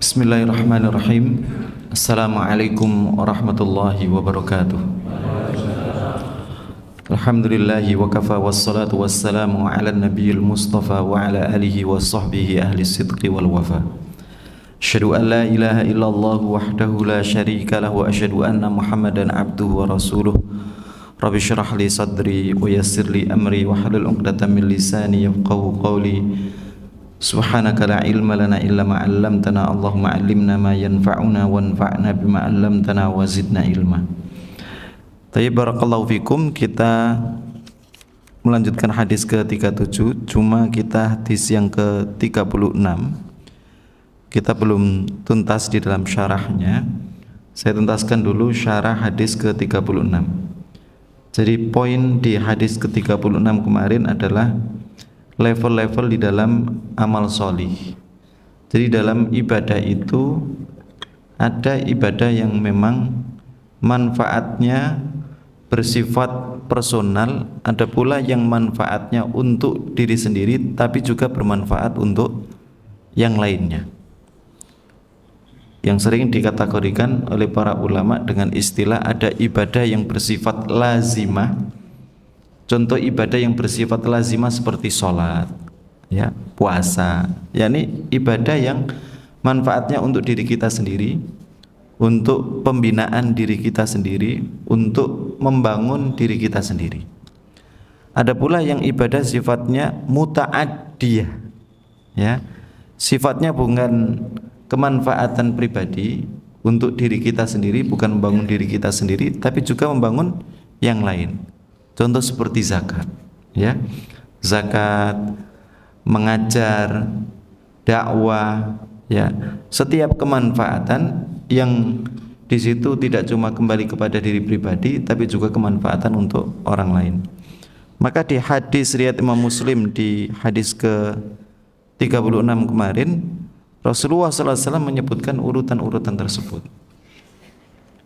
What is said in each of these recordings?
Bismillahirrahmanirrahim. Assalamualaikum warahmatullahi wabarakatuh. Alhamdulillahi wa kafa wassalatu wassalamu ala nabiyil mustafa wa ala alihi wa sahbihi ahli sidqi wal wafa. Asyhadu an la ilaha illallah wahdahu la syarika lahu wa asyhadu anna Muhammadan abduhu wa rasuluh. Rabbi syrah li sadri wa yassir li amri wa halul 'uqdatam min lisani yafqahu qawli. Subhanaka la ilma lana illa ma 'allamtana. Allahumma 'allimna ma yanfa'una wanfa'na bima 'allamtana wa zidna ilma. Tayyib, barakallahu fikum. Kita melanjutkan hadis ke-37, cuma kita hadis yang ke-36 kita belum tuntas di dalam syarahnya. Saya tuntaskan dulu syarah hadis ke-36. Jadi poin di hadis ke-36 kemarin adalah level-level di dalam amal solih. Jadi dalam ibadah itu ada ibadah yang memang manfaatnya bersifat personal, ada pula yang manfaatnya untuk diri sendiri tapi juga bermanfaat untuk yang lainnya, yang sering dikategorikan oleh para ulama dengan istilah ada ibadah yang bersifat lazimah. Contoh ibadah yang bersifat lazimah seperti sholat, ya, puasa, yakni ibadah yang manfaatnya untuk diri kita sendiri, untuk pembinaan diri kita sendiri, untuk membangun diri kita sendiri. Ada pula yang ibadah sifatnya muta'addiyah, ya, sifatnya bukan kemanfaatan pribadi untuk diri kita sendiri, bukan membangun diri kita sendiri, tapi juga membangun yang lain. Contoh seperti zakat, ya, zakat, mengajar, dakwah, ya, setiap kemanfaatan yang di situ tidak cuma kembali kepada diri pribadi, tapi juga kemanfaatan untuk orang lain. Maka di hadis riwayat Imam Muslim di hadis ke-36 kemarin, Rasulullah SAW menyebutkan urutan-urutan tersebut,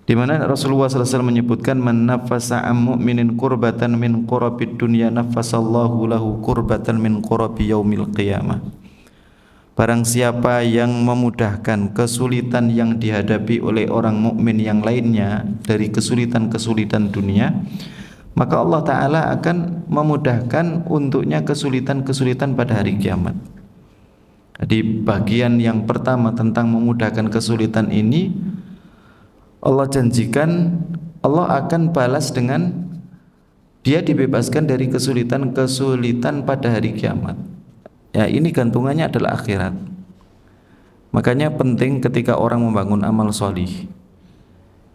di mana Rasulullah SAW menyebutkan man nafasa am mu'minin kurbatan min qurabid dunya nafasallahu lahu kurbatan min qurabi yaumil qiyamah. Barang siapa yang memudahkan kesulitan yang dihadapi oleh orang mukmin yang lainnya dari kesulitan-kesulitan dunia, maka Allah Ta'ala akan memudahkan untuknya kesulitan-kesulitan pada hari kiamat. Di bagian yang pertama tentang memudahkan kesulitan ini, Allah janjikan Allah akan balas dengan dia dibebaskan dari kesulitan-kesulitan pada hari kiamat. Ya, ini gantungannya adalah akhirat. Makanya penting ketika orang membangun amal solih,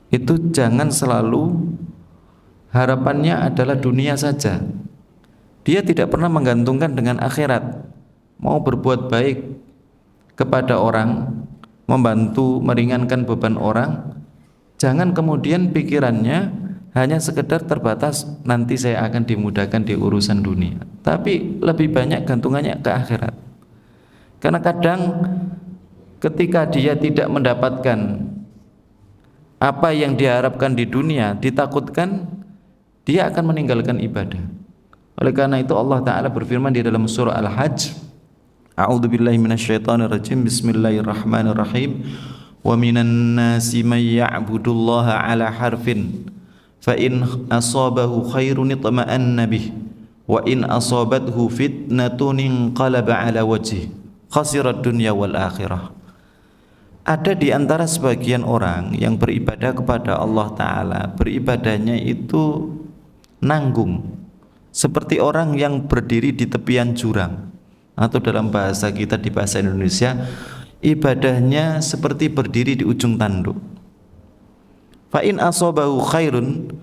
itu jangan selalu harapannya adalah dunia saja. Dia tidak pernah menggantungkan dengan akhirat. Mau berbuat baik kepada orang, membantu meringankan beban orang, jangan kemudian pikirannya hanya sekedar terbatas nanti saya akan dimudahkan di urusan dunia, tapi lebih banyak gantungannya ke akhirat. Karena kadang ketika dia tidak mendapatkan apa yang diharapkan di dunia, ditakutkan dia akan meninggalkan ibadah. Oleh karena itu Allah Ta'ala berfirman di dalam surah Al-Hajj, A'udzubillahi minasyaitonirrajim, Bismillahirrahmanirrahim. Wa minan nasi may ya'budullaha ala harfin fa in asabahu khairun itma'anna bih wa in asabathu fitnatun inqalaba ala wajhi khasirat dunya wal akhirah. Ada di antara sebagian orang yang beribadah kepada Allah Ta'ala, beribadahnya itu nanggung, seperti orang yang berdiri di tepian jurang, atau dalam bahasa kita, di bahasa Indonesia, ibadahnya seperti berdiri di ujung tanduk. Fa in asabahu khairun,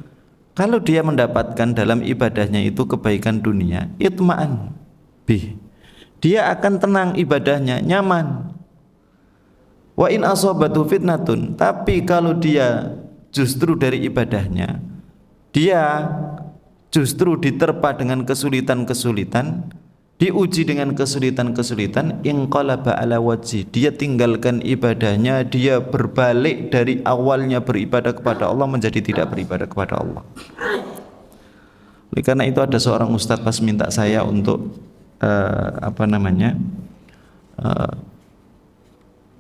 kalau dia mendapatkan dalam ibadahnya itu kebaikan dunia, itma'an bih, dia akan tenang ibadahnya, nyaman. Wa in asabatu fitnatun, tapi kalau dia justru dari ibadahnya dia justru diterpa dengan kesulitan-kesulitan, diuji dengan kesulitan-kesulitan, inqalaba ala wajhi, dia tinggalkan ibadahnya, dia berbalik dari awalnya beribadah kepada Allah menjadi tidak beribadah kepada Allah. Oleh karena itu ada seorang ustadz pas minta saya untuk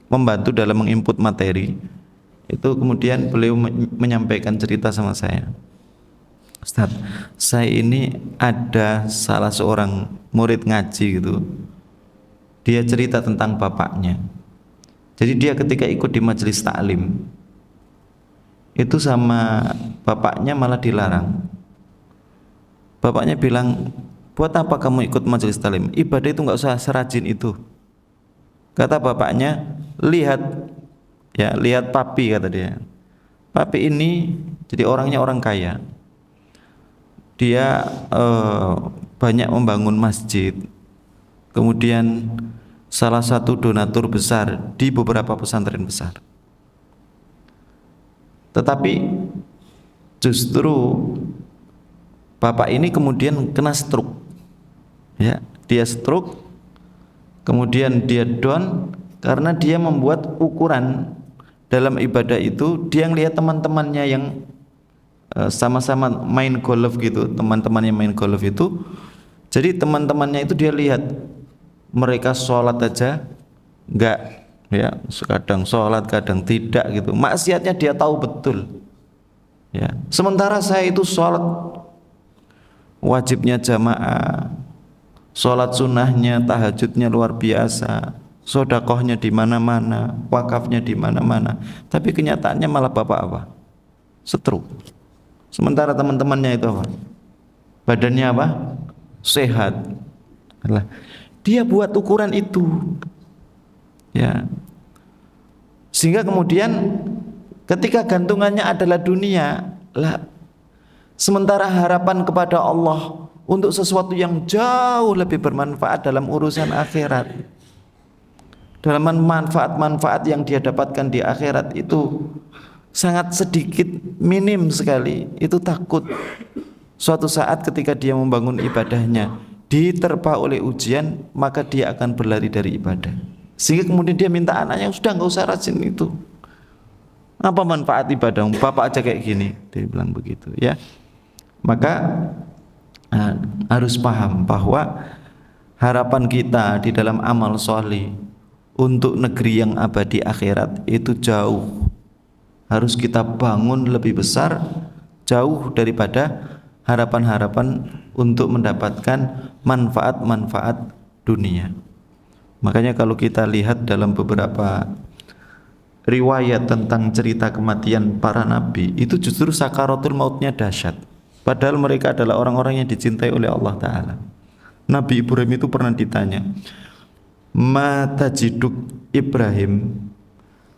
membantu dalam menginput materi. Itu kemudian beliau menyampaikan cerita sama saya. Ustaz, saya ini ada salah seorang murid ngaji gitu. Dia cerita tentang bapaknya. Jadi dia ketika ikut di majelis taklim itu sama bapaknya malah dilarang. Bapaknya bilang, buat apa kamu ikut majelis taklim? Ibadah itu nggak usah serajin itu. Kata bapaknya, lihat papi, kata dia. Papi ini jadi orangnya orang kaya. Dia banyak membangun masjid. Kemudian salah satu donatur besar di beberapa pesantren besar. Tetapi justru bapak ini kemudian kena stroke. Ya, dia stroke, kemudian dia down karena dia membuat ukuran dalam ibadah itu. Dia ngelihat teman-temannya yang sama-sama main golf gitu, teman-temannya main golf itu. Jadi teman-temannya itu dia lihat mereka sholat aja enggak, ya, kadang sholat kadang tidak gitu, maksiatnya dia tahu betul, ya. Sementara saya itu sholat wajibnya jamaah, sholat sunnahnya, tahajudnya luar biasa, sodakohnya di mana-mana, wakafnya di mana-mana, tapi kenyataannya malah bapak apa? Stroke. Sementara teman-temannya itu apa? Badannya apa? Sehat. Dia buat ukuran itu, ya. Sehingga kemudian ketika gantungannya adalah dunia, lah, sementara harapan kepada Allah untuk sesuatu yang jauh lebih bermanfaat dalam urusan akhirat, dalam manfaat-manfaat yang dia dapatkan di akhirat itu sangat sedikit, minim sekali. Itu takut suatu saat ketika dia membangun ibadahnya diterpa oleh ujian, maka dia akan berlari dari ibadah. Sehingga kemudian dia minta anaknya, sudah nggak usah rajin itu. Apa manfaat ibadah? Bapak aja kayak gini, dia bilang begitu, ya. Maka harus paham bahwa harapan kita di dalam amal sholih untuk negeri yang abadi akhirat itu jauh. Harus kita bangun lebih besar, jauh daripada harapan-harapan untuk mendapatkan manfaat-manfaat dunia. Makanya kalau kita lihat dalam beberapa riwayat tentang cerita kematian para nabi, itu justru sakaratul mautnya dahsyat. Padahal mereka adalah orang-orang yang dicintai oleh Allah Ta'ala. Nabi Ibrahim itu pernah ditanya, ma tajiduk Ibrahim,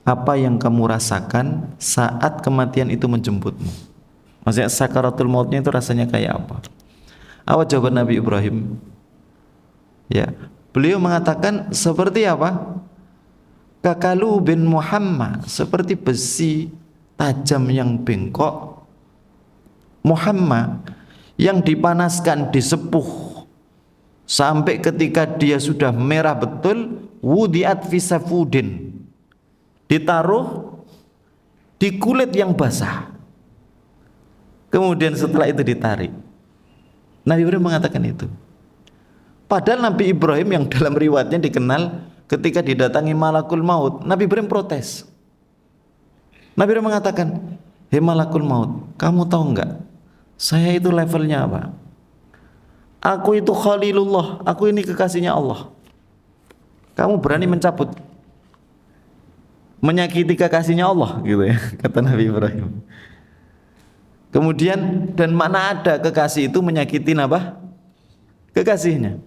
apa yang kamu rasakan saat kematian itu menjemputmu? Maksudnya sakaratul mautnya itu rasanya kayak apa? Apa jawaban Nabi Ibrahim? Ya, beliau mengatakan seperti apa? Kakalu bin Muhammad, seperti besi tajam yang bengkok Muhammad yang dipanaskan, disepuh sampai ketika dia sudah merah betul, wudiat fi safudin, ditaruh di kulit yang basah. Kemudian setelah itu ditarik. Nabi Ibrahim mengatakan itu. Padahal Nabi Ibrahim yang dalam riwayatnya dikenal ketika didatangi malakul maut, Nabi Ibrahim protes. Nabi Ibrahim mengatakan, hei malakul maut, kamu tahu enggak, saya itu levelnya apa? Aku itu Khalilullah, aku ini kekasihnya Allah. Kamu berani mencabut, menyakiti kekasihnya Allah, gitu ya, kata Nabi Ibrahim. Kemudian, dan mana ada kekasih itu menyakiti apa? Kekasihnya.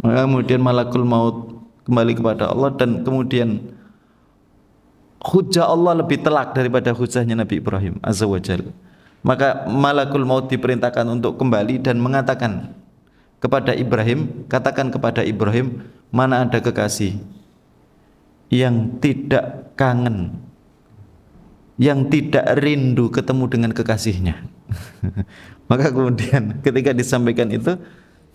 Maka kemudian malakul maut kembali kepada Allah, dan kemudian hujah Allah lebih telak daripada hujahnya Nabi Ibrahim azza wa jalla. Maka malakul maut diperintahkan untuk kembali dan mengatakan kepada Ibrahim, katakan kepada Ibrahim, mana ada kekasih yang tidak kangen, yang tidak rindu ketemu dengan kekasihnya. Maka kemudian ketika disampaikan itu,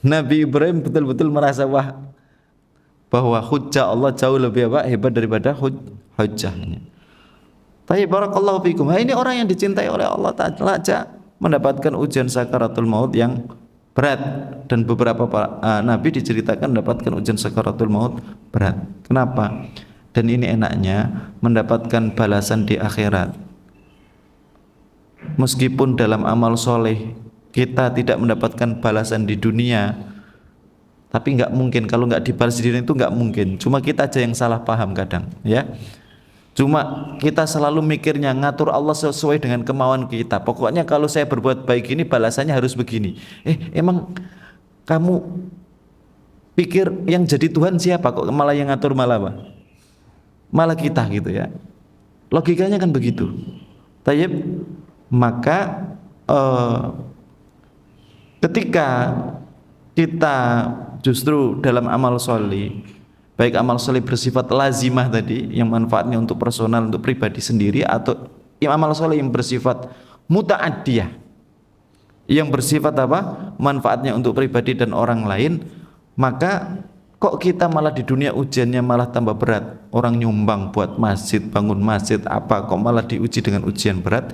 Nabi Ibrahim betul-betul merasa bahwa hujah Allah jauh lebih hebat daripada hujahnya. Tapi barakallahu fikum, ini orang yang dicintai oleh Allah Ta'ala aja mendapatkan ujian sakaratul maut yang berat, dan beberapa nabi diceritakan mendapatkan ujian sakaratul maut berat. Kenapa? dan ini enaknya mendapatkan balasan di akhirat. Meskipun dalam amal soleh kita tidak mendapatkan balasan di dunia, tapi nggak mungkin kalau nggak dibalas di dunia itu nggak mungkin. Cuma kita aja yang salah paham kadang, ya. Cuma kita selalu mikirnya ngatur Allah sesuai dengan kemauan kita. Pokoknya kalau saya berbuat baik ini balasannya harus begini. Emang kamu pikir yang jadi Tuhan siapa kok malah yang ngatur malah apa? Malah kita gitu ya. Logikanya kan begitu. Tayyib, maka ketika kita justru dalam amal soleh, baik amal soleh bersifat lazimah tadi yang manfaatnya untuk personal, untuk pribadi sendiri, atau amal soleh yang bersifat muta'addiyah yang bersifat apa? Manfaatnya untuk pribadi dan orang lain, maka kok kita malah di dunia ujiannya malah tambah berat. Orang nyumbang buat masjid, bangun masjid apa, kok malah diuji dengan ujian berat.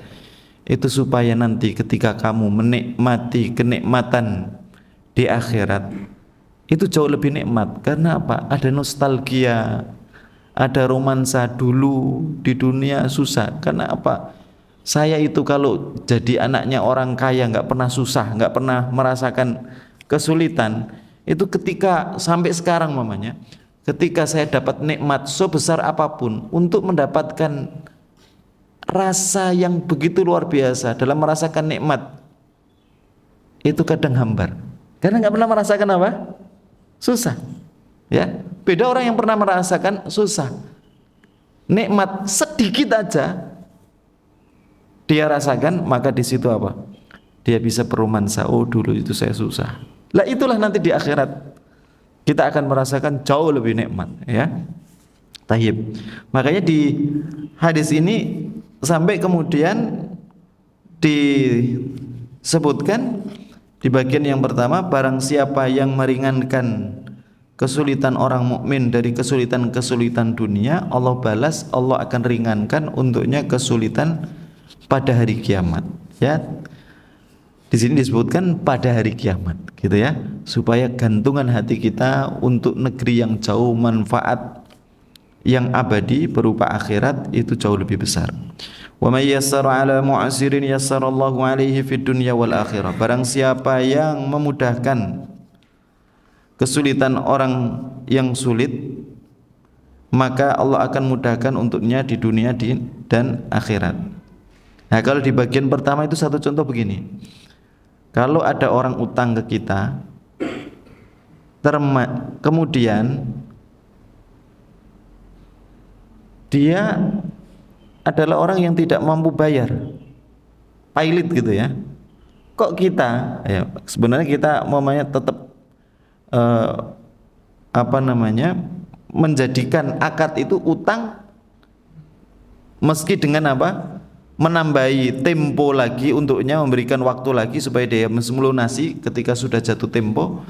Itu supaya nanti ketika kamu menikmati kenikmatan di akhirat itu jauh lebih nikmat. Karena apa? Ada nostalgia, ada romansa dulu di dunia susah. Karena apa? Saya itu kalau jadi anaknya orang kaya nggak pernah susah, nggak pernah merasakan kesulitan. Itu ketika sampai sekarang mamanya, ketika saya dapat nikmat sebesar apapun untuk mendapatkan rasa yang begitu luar biasa dalam merasakan nikmat, itu kadang hambar. Karena nggak pernah merasakan apa? Susah, ya. Beda orang yang pernah merasakan susah, nikmat sedikit aja dia rasakan, maka di situ apa? Dia bisa beromansa. Oh dulu itu saya susah. Lah itulah nanti di akhirat kita akan merasakan jauh lebih nikmat, ya. Tayyib. Makanya di hadis ini sampai kemudian disebutkan di bagian yang pertama, barang siapa yang meringankan kesulitan orang mukmin dari kesulitan-kesulitan dunia, Allah balas, Allah akan ringankan untuknya kesulitan pada hari kiamat, ya. Di sini disebutkan pada hari kiamat, gitu ya, supaya gantungan hati kita untuk negeri yang jauh, manfaat yang abadi berupa akhirat itu jauh lebih besar. Wa may yassara 'ala mu'sirin yassarallahu 'alaihi fid dunya wal akhirah. Barang siapa yang memudahkan kesulitan orang yang sulit, maka Allah akan mudahkan untuknya di dunia dan akhirat. Nah, kalau di bagian pertama itu satu contoh begini. Kalau ada orang utang ke kita, kemudian dia adalah orang yang tidak mampu bayar, pailit gitu ya. Kok kita, ya sebenarnya kita mamanya tetap menjadikan akad itu utang, meski dengan apa? Menambahi tempo lagi untuknya, memberikan waktu lagi supaya dia melunasi ketika sudah jatuh tempo.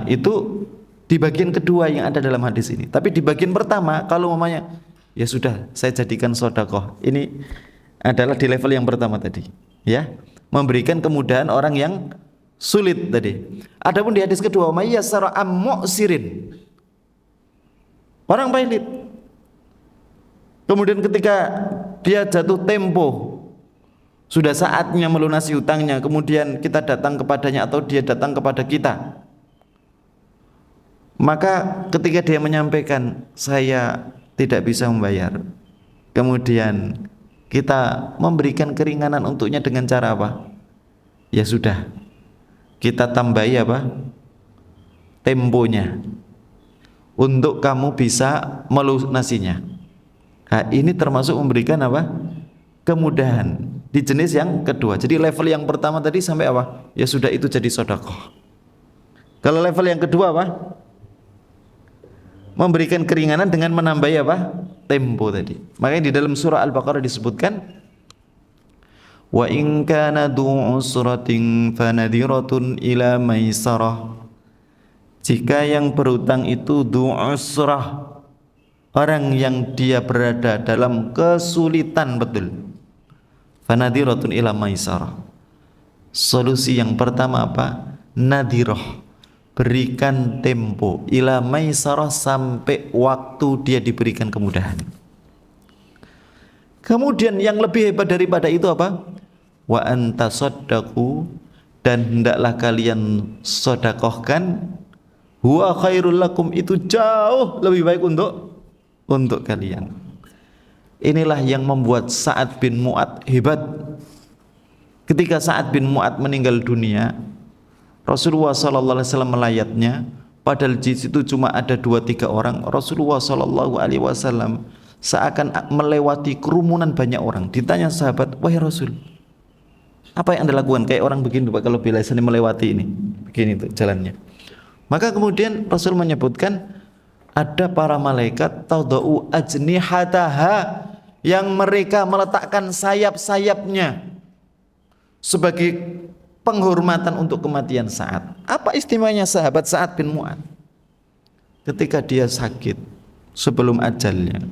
Itu di bagian kedua yang ada dalam hadis ini. Tapi di bagian pertama, kalau mamanya ya sudah saya jadikan sedekah, ini adalah di level yang pertama tadi, ya, memberikan kemudahan orang yang sulit tadi. Adapun di hadis kedua, may yassara mu'sirin, orang pailit, kemudian ketika dia jatuh tempo, sudah saatnya melunasi hutangnya, kemudian kita datang kepadanya atau dia datang kepada kita, maka ketika dia menyampaikan saya tidak bisa membayar, kemudian kita memberikan keringanan untuknya dengan cara apa? Ya sudah, kita tambahi apa? Temponya untuk kamu bisa melunasinya. Nah, ini termasuk memberikan apa? Kemudahan di jenis yang kedua. Jadi level yang pertama tadi sampai apa? Ya sudah, itu jadi sedekah. Kalau level yang kedua apa? Memberikan keringanan dengan menambahi apa? Tempo tadi. Makanya di dalam surah Al-Baqarah disebutkan, wa in kana du usratin fanadhiratun ila maisarah. Jika yang berutang itu du usrah, orang yang dia berada dalam kesulitan betul, fanadhiratun ila maisarah. Solusi yang pertama apa? Nadhirah, berikan tempo ila maisarah, sampai waktu dia diberikan kemudahan. Kemudian yang lebih hebat daripada itu apa? Wa antasaddaqu, dan hendaklah kalian sedekahkan, huwa khairul lakum, itu jauh lebih baik untuk kalian. Inilah yang membuat Sa'ad bin Mu'adz hebat. Ketika Sa'ad bin Mu'adz meninggal dunia, Rasulullah SAW melayatnya, padahal di situ cuma ada 2-3 orang. Rasulullah SAW seakan melewati kerumunan banyak orang. Ditanya sahabat, wahai Rasul, apa yang Anda lakukan? Kayak orang begini Pak, kalau biasanya melewati ini, begini tuh jalannya. Maka kemudian Rasul menyebutkan ada para malaikat tadau ajnihataha, yang mereka meletakkan sayap-sayapnya sebagai penghormatan untuk kematian Sa'ad. Apa istimewanya sahabat Sa'ad bin Mu'adz? Ketika dia sakit sebelum ajalnya,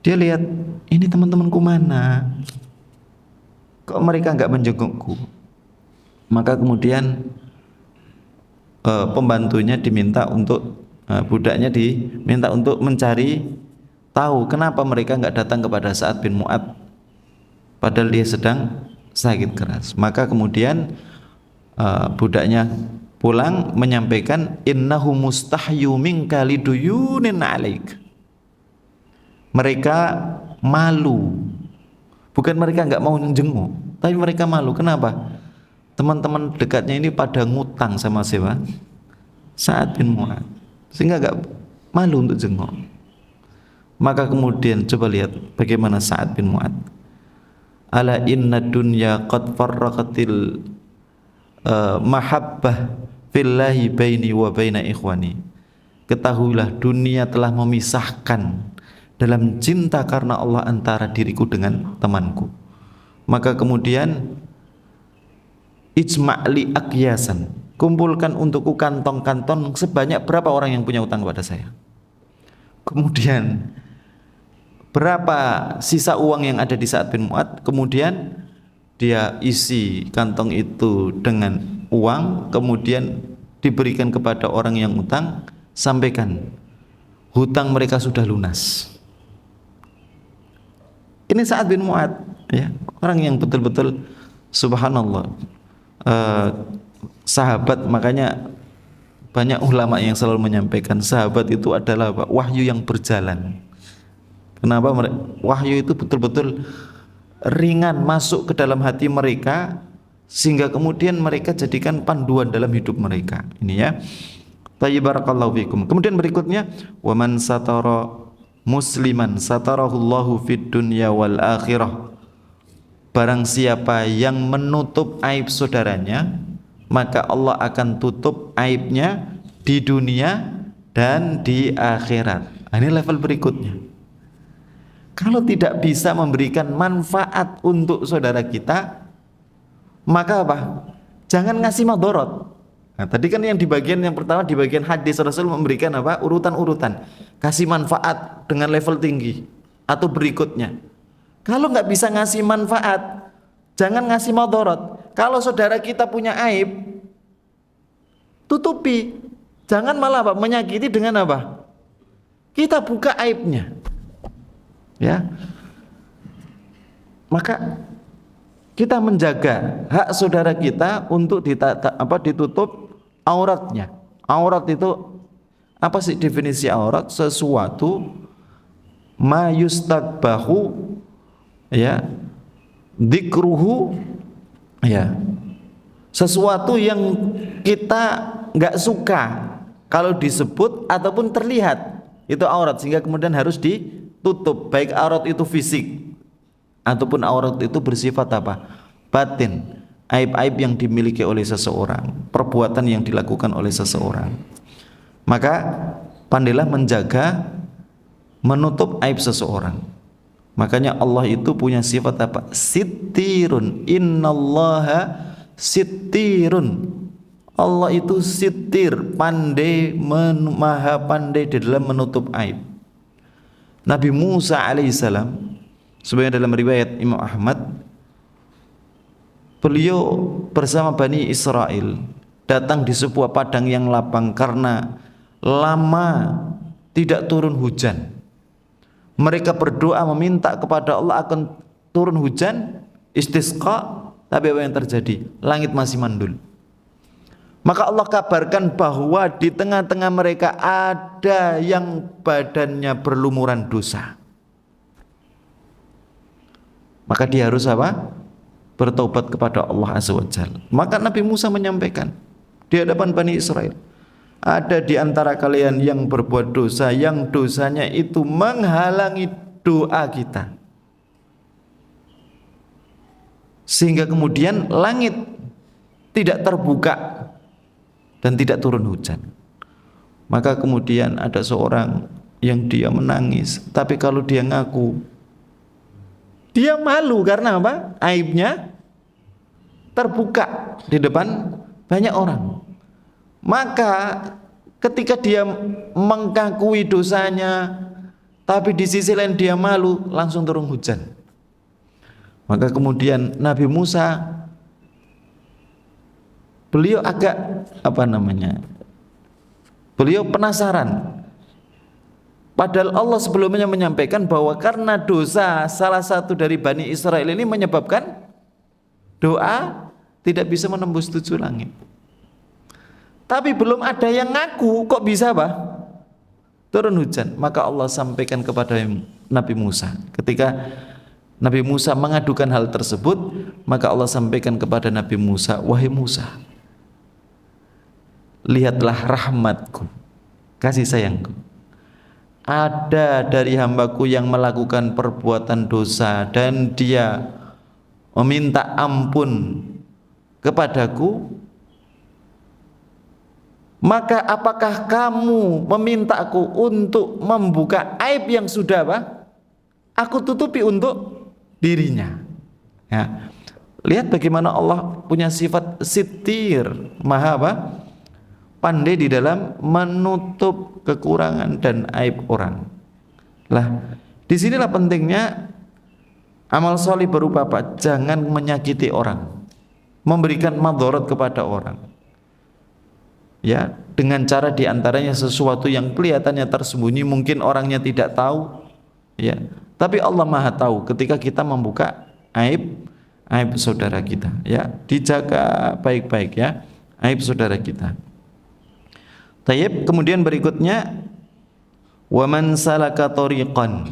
dia lihat, ini teman-temanku mana? Kok mereka enggak menjengukku? Maka kemudian pembantunya diminta untuk budaknya diminta untuk mencari tahu kenapa mereka enggak datang kepada Sa'ad bin Mu'adz padahal dia sedang sakit keras. Maka kemudian budaknya pulang menyampaikan, innahu mustahyu minka liduyunin alaik. Mereka malu, bukan mereka enggak mau jenguk, tapi mereka malu. Kenapa? Teman-teman dekatnya ini pada ngutang sama siapa? Sa'ad bin Mu'adz, sehingga enggak malu untuk jenguk. Maka kemudian coba lihat bagaimana Sa'ad bin Mu'adz. Ala inna dunya qad farraqatil mahabbah fillahi baini wa baina ikhwani. Ketahuilah dunia telah memisahkan dalam cinta karena Allah antara diriku dengan temanku. Maka kemudian ijma'li akyasan, kumpulkan untukku kantong-kantong sebanyak berapa orang yang punya utang kepada saya. Kemudian berapa sisa uang yang ada di Sa'ad bin Mu'adz, kemudian dia isi kantong itu dengan uang, kemudian diberikan kepada orang yang utang, sampaikan hutang mereka sudah lunas. Ini Sa'ad bin Mu'adz, ya, orang yang betul-betul subhanallah, sahabat. Makanya banyak ulama yang selalu menyampaikan sahabat itu adalah wahyu yang berjalan. Kenapa? Wahyu itu betul-betul ringan masuk ke dalam hati mereka, sehingga kemudian mereka jadikan panduan dalam hidup mereka. Ini ya. Tayyib, barakallahu fikum. Kemudian berikutnya, wa man satara musliman satarahullahu fid dunya wal akhirah. Barang siapa yang menutup aib saudaranya, maka Allah akan tutup aibnya di dunia dan di akhirat. Ini level berikutnya. Kalau tidak bisa memberikan manfaat untuk saudara kita, maka apa? Jangan ngasih madorot. Nah, tadi kan yang di bagian yang pertama, di bagian hadis Rasul memberikan apa? Urutan-urutan. Kasih manfaat dengan level tinggi atau berikutnya. Kalau nggak bisa ngasih manfaat, jangan ngasih madorot. Kalau saudara kita punya aib, tutupi. Jangan malah apa? Menyakiti dengan apa? Kita buka aibnya. Ya, maka kita menjaga hak saudara kita untuk ditutup auratnya. Aurat itu apa sih definisi aurat? Sesuatu ma yustaqbahu, ya, dzikruhu, ya, sesuatu yang kita nggak suka kalau disebut ataupun terlihat, itu aurat, sehingga kemudian harus ditutup, baik aurat itu fisik ataupun aurat itu bersifat apa? Batin, aib-aib yang dimiliki oleh seseorang, perbuatan yang dilakukan oleh seseorang. Maka pandailah menjaga, menutup aib seseorang. Makanya Allah itu punya sifat apa? Sittirun, innallaha sittirun. Allah itu sitir, pandai, maha pandai di dalam menutup aib. Nabi Musa alaihissalam, sebenarnya dalam riwayat Imam Ahmad, beliau bersama Bani Israel datang di sebuah padang yang lapang karena lama tidak turun hujan. Mereka berdoa meminta kepada Allah akan turun hujan, istisqa, tapi apa yang terjadi? Langit masih mandul. Maka Allah kabarkan bahwa di tengah-tengah mereka ada yang badannya berlumuran dosa. Maka dia harus apa? Bertobat kepada Allah Azza wa Jalla. Maka Nabi Musa menyampaikan di hadapan Bani Israel, ada di antara kalian yang berbuat dosa, yang dosanya itu menghalangi doa kita, sehingga kemudian langit tidak terbuka dan tidak turun hujan. Maka kemudian ada seorang yang dia menangis, tapi kalau dia ngaku, dia malu karena apa? Aibnya terbuka di depan banyak orang. Maka ketika dia mengakui dosanya, tapi di sisi lain dia malu, langsung turun hujan. Maka kemudian Nabi Musa, beliau agak beliau penasaran. Padahal Allah sebelumnya menyampaikan bahwa karena dosa salah satu dari Bani Israel ini menyebabkan doa tidak bisa menembus 7 langit. Tapi belum ada yang ngaku, kok bisa apa? Turun hujan. Maka Allah sampaikan kepada Nabi Musa. Ketika Nabi Musa mengadukan hal tersebut, maka Allah sampaikan kepada Nabi Musa, wahai Musa, lihatlah rahmatku, kasih sayangku. Ada dari hambaku yang melakukan perbuatan dosa dan dia meminta ampun kepadaku, maka apakah kamu memintaku untuk membuka aib yang sudah aku tutupi untuk dirinya? Ya. Lihat bagaimana Allah punya sifat sitir, maha pandai di dalam menutup kekurangan dan aib orang. Lah, disinilah pentingnya amal soleh berupa apa? Jangan menyakiti orang, memberikan madharat kepada orang. Ya, dengan cara diantaranya sesuatu yang kelihatannya tersembunyi, mungkin orangnya tidak tahu, ya. Tapi Allah Maha tahu ketika kita membuka aib saudara kita, ya. Dijaga baik-baik ya, aib saudara kita. Tayyib, kemudian berikutnya, wa man salaka tariqan,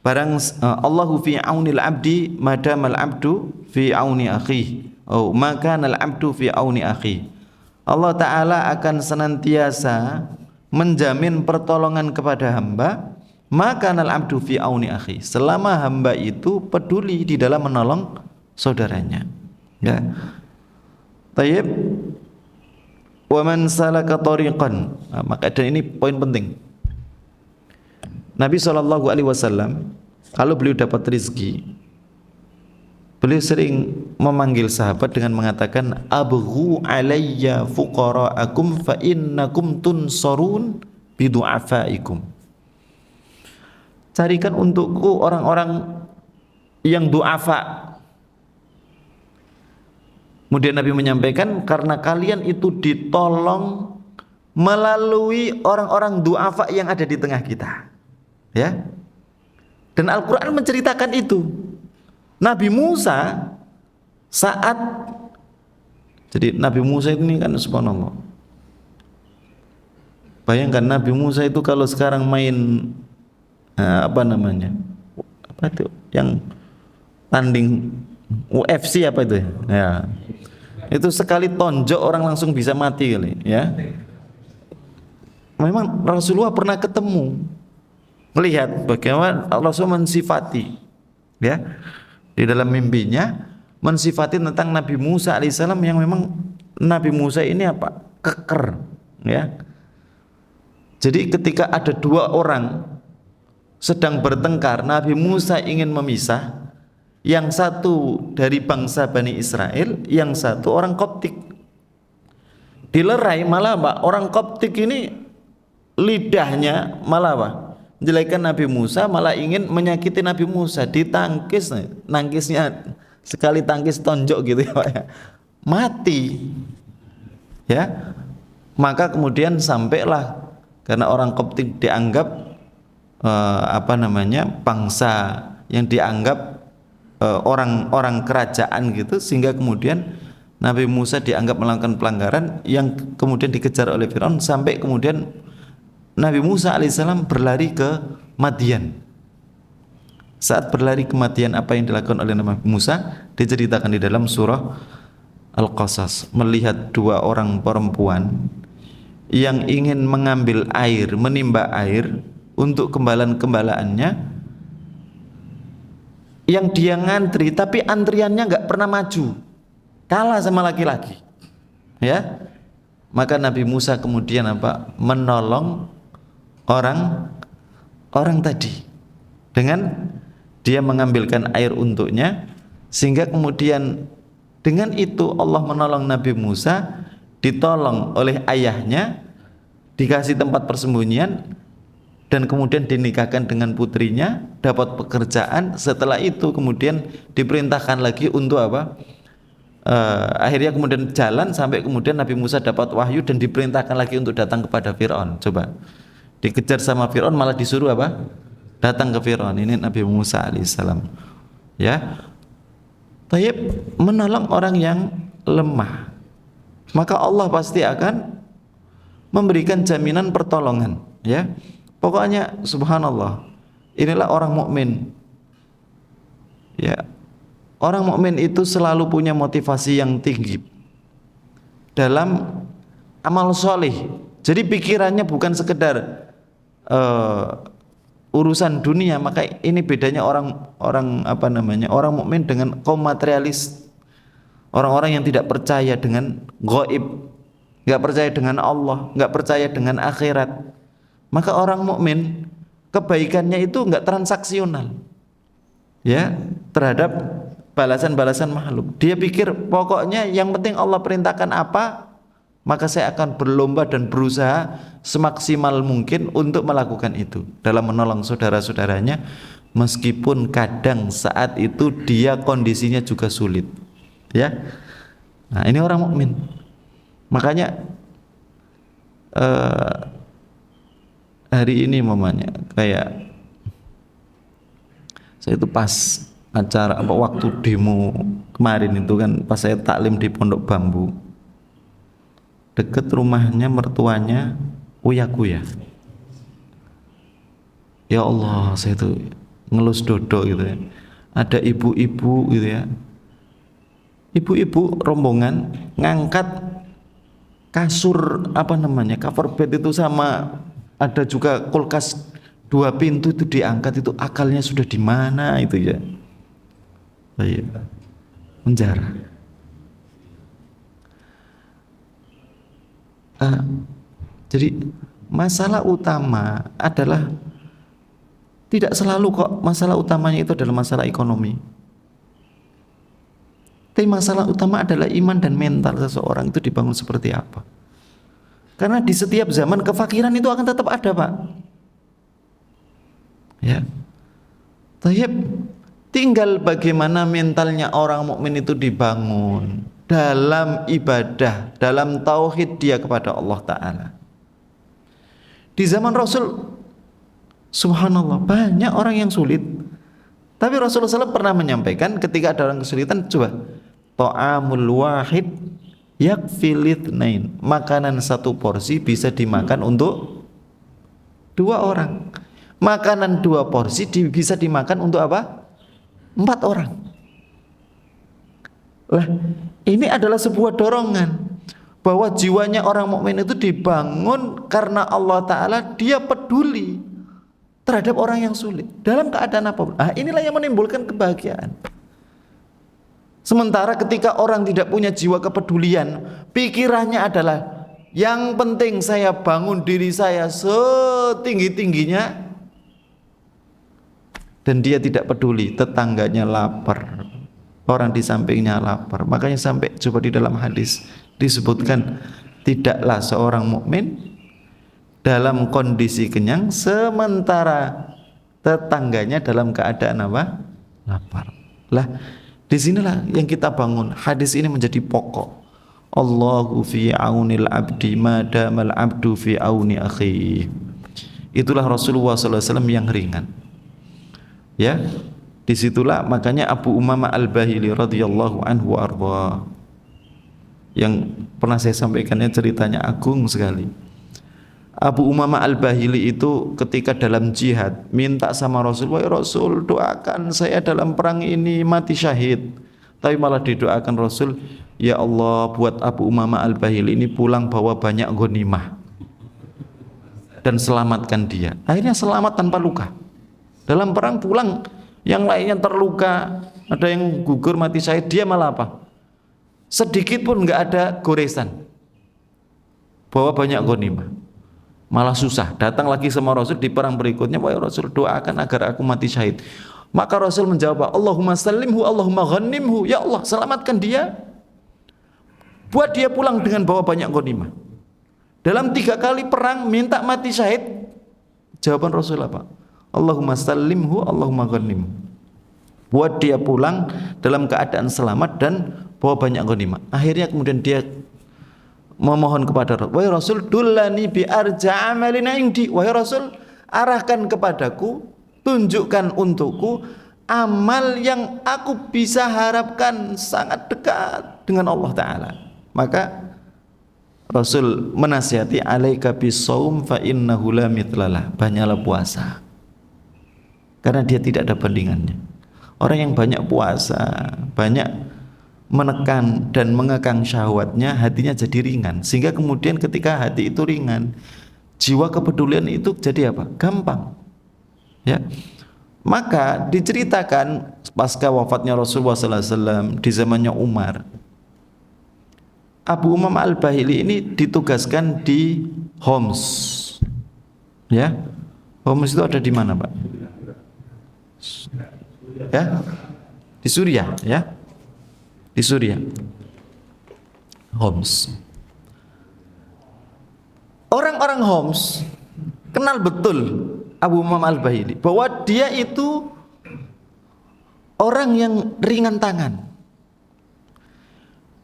barang Allahu fi aunil abdi madamal abdu fi auni akhi, oh maka al abdu fi auni akhi. Allah Ta'ala akan senantiasa menjamin pertolongan kepada hamba, maka al abdu fi auni akhi, selama hamba itu peduli di dalam menolong saudaranya. Ya. Tayyib, wa man salaka tariqan. Maka dan ini poin penting. Nabi SAW kalau beliau dapat rezeki, beliau sering memanggil sahabat dengan mengatakan, abghu alayya fuqara'akum fa innakum tunsarun bidu'afaikum. Carikan untukku orang-orang yang du'afa. Kemudian Nabi menyampaikan, karena kalian itu ditolong melalui orang-orang du'afa yang ada di tengah kita. Ya. Dan Al-Quran menceritakan itu. Nabi Musa jadi Nabi Musa ini kan subhanallah. Bayangkan Nabi Musa itu kalau sekarang main apa itu yang tanding UFC apa itu ya. Itu sekali tonjok orang langsung bisa mati kali ya. Memang Rasulullah pernah ketemu, melihat bagaimana Rasul mensifati ya, di dalam mimpinya mensifati tentang Nabi Musa alaihissalam, yang memang Nabi Musa ini apa? Keker ya. Jadi ketika ada 2 orang sedang bertengkar, Nabi Musa ingin memisah, yang satu dari bangsa Bani Israel, yang satu orang Koptik. Dilerai malah orang Koptik ini lidahnya malah menjelekan Nabi Musa, malah ingin menyakiti Nabi Musa. Ditangkis, nangkisnya sekali tangkis tonjok gitu ya Pak ya, mati ya. Maka kemudian sampailah, karena orang Koptik dianggap bangsa yang dianggap orang kerajaan gitu, sehingga kemudian Nabi Musa dianggap melakukan pelanggaran yang kemudian dikejar oleh Firaun, sampai kemudian Nabi Musa alaihissalam berlari ke Madian. Saat berlari ke Madian, apa yang dilakukan oleh Nabi Musa diceritakan di dalam surah Al-Qasas. Melihat dua orang perempuan yang ingin mengambil air, menimba air untuk kembalaan-kembalaannya, yang dia ngantri tapi antriannya nggak pernah maju, kalah sama laki-laki, ya. Maka Nabi Musa kemudian menolong orang tadi dengan dia mengambilkan air untuknya, sehingga kemudian dengan itu Allah menolong Nabi Musa, ditolong oleh ayahnya, dikasih tempat persembunyian, dan kemudian dinikahkan dengan putrinya, dapat pekerjaan. Setelah itu kemudian diperintahkan lagi untuk akhirnya kemudian jalan sampai kemudian Nabi Musa dapat wahyu dan diperintahkan lagi untuk datang kepada Fir'aun. Coba, dikejar sama Fir'aun malah disuruh datang ke Fir'aun. Ini Nabi Musa alaihissalam, ya. Taib, menolong orang yang lemah, maka Allah pasti akan memberikan jaminan pertolongan, ya. Pokoknya subhanallah, inilah orang mukmin, ya. Orang mukmin itu selalu punya motivasi yang tinggi dalam amal soleh. Jadi pikirannya bukan sekedar urusan dunia. Maka ini bedanya orang mukmin dengan kaum materialis, orang-orang yang tidak percaya dengan gaib, nggak percaya dengan Allah, nggak percaya dengan akhirat. Maka orang mukmin kebaikannya itu nggak transaksional, ya, terhadap balasan-balasan makhluk. Dia pikir pokoknya yang penting Allah perintahkan apa, maka saya akan berlomba dan berusaha semaksimal mungkin untuk melakukan itu dalam menolong saudara-saudaranya, meskipun kadang saat itu dia kondisinya juga sulit, ya. Nah, ini orang mukmin. Makanya hari ini mamanya kayak saya itu pas acara waktu demo kemarin itu kan, pas saya taklim di Pondok Bambu, deket rumahnya mertuanya Uya-Kuya. Ya Allah, saya itu ngelus dodo gitu ya. Ada ibu-ibu gitu ya, ibu-ibu rombongan ngangkat kasur cover bed itu, sama ada juga kulkas 2 pintu itu diangkat. Itu akalnya sudah di mana itu, ya. Penjara. Jadi masalah utama adalah, tidak selalu kok masalah utamanya itu adalah masalah ekonomi. Tapi masalah utama adalah iman dan mental seseorang itu dibangun seperti apa. Karena di setiap zaman kefakiran itu akan tetap ada, Pak. Ya. Tayyib, tinggal bagaimana mentalnya orang mukmin itu dibangun dalam ibadah, dalam tauhid dia kepada Allah Ta'ala. Di zaman Rasul, subhanallah, banyak orang yang sulit, tapi Rasulullah SAW pernah menyampaikan ketika ada orang kesulitan, coba, ta'amul wahid yakfil itsnain, makanan 1 porsi bisa dimakan untuk 2 orang. Makanan 2 porsi bisa dimakan untuk 4 orang. Lah, ini adalah sebuah dorongan bahwa jiwanya orang mukmin itu dibangun karena Allah Ta'ala, dia peduli terhadap orang yang sulit dalam keadaan apapun. Inilah yang menimbulkan kebahagiaan. Sementara ketika orang tidak punya jiwa kepedulian, pikirannya adalah yang penting saya bangun diri saya setinggi-tingginya, dan dia tidak peduli tetangganya lapar, orang di sampingnya lapar. Makanya sampai coba di dalam hadis disebutkan, tidaklah seorang mukmin dalam kondisi kenyang sementara tetangganya dalam keadaan lapar. Lah, disinilah yang kita bangun. Hadis ini menjadi pokok Allahu fi aunil abdi ma damal abdu fi auni akhi. Itulah Rasulullah SAW yang ringan. Ya, disitulah makanya Abu Umamah Al-Bahili radhiyallahu anhu arba, yang pernah saya sampaikannya ceritanya agung sekali. Abu Umamah Al-Bahili itu ketika dalam jihad minta sama Rasul, wahai Rasul, doakan saya dalam perang ini mati syahid. Tapi malah didoakan Rasul, ya Allah, buat Abu Umamah Al-Bahili ini pulang bawa banyak ghanimah dan selamatkan dia. Akhirnya selamat tanpa luka. Dalam perang pulang, yang lainnya terluka, ada yang gugur mati syahid, dia malah apa? Sedikit pun nggak ada goresan, bawa banyak ghanimah, malah susah. Datang lagi sama Rasul di perang berikutnya, wahai Rasul, doakan agar aku mati syahid. Maka Rasul menjawab, Allahumma sallimhu, Allahumma ghanimhu, ya Allah selamatkan dia, buat dia pulang dengan bawa banyak ghanimah. Dalam 3 kali perang minta mati syahid, jawaban Rasul apa? Allahumma sallimhu, Allahumma ghanimhu, buat dia pulang dalam keadaan selamat dan bawa banyak ghanimah. Akhirnya kemudian dia memohon kepada Rasul, wahai Rasul, dullani bi arja amalina indi, wahai Rasul, arahkan kepadaku, tunjukkan untukku amal yang aku bisa harapkan sangat dekat dengan Allah Ta'ala. Maka Rasul menasihati, alaika bisawm fa innahu la mitlalah, banyaklah puasa karena dia tidak ada bandingannya. Orang yang banyak puasa, banyak menekan dan mengekang syahwatnya, hatinya jadi ringan, sehingga kemudian ketika hati itu ringan, jiwa kepedulian itu jadi apa? Gampang. Ya. Maka diceritakan pasca wafatnya Rasulullah SAW di zamannya Umar, Abu Umamah Al-Bahili ini ditugaskan di Homs. Ya, Homs itu ada di mana, Pak? Ya, di Suriah, ya, di Suriah. Homs. Orang-orang Homs kenal betul Abu Umamah Al-Bahili, bahwa dia itu orang yang ringan tangan.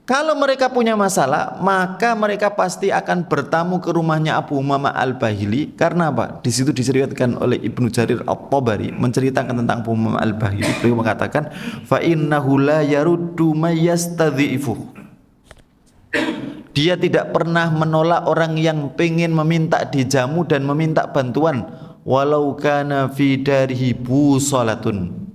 Kalau mereka punya masalah, maka mereka pasti akan bertamu ke rumahnya Abu Umamah Al-Bahili. Karena apa? Di situ diseriwayatkan oleh Ibnu Jarir At-Tabari menceritakan tentang Abu Umamah Al-Bahili. Beliau mengatakan, fa innahu la yaruddu may yastadhifu. Dia tidak pernah menolak orang yang pengen meminta dijamu dan meminta bantuan, walau kana fi darihi busalatun,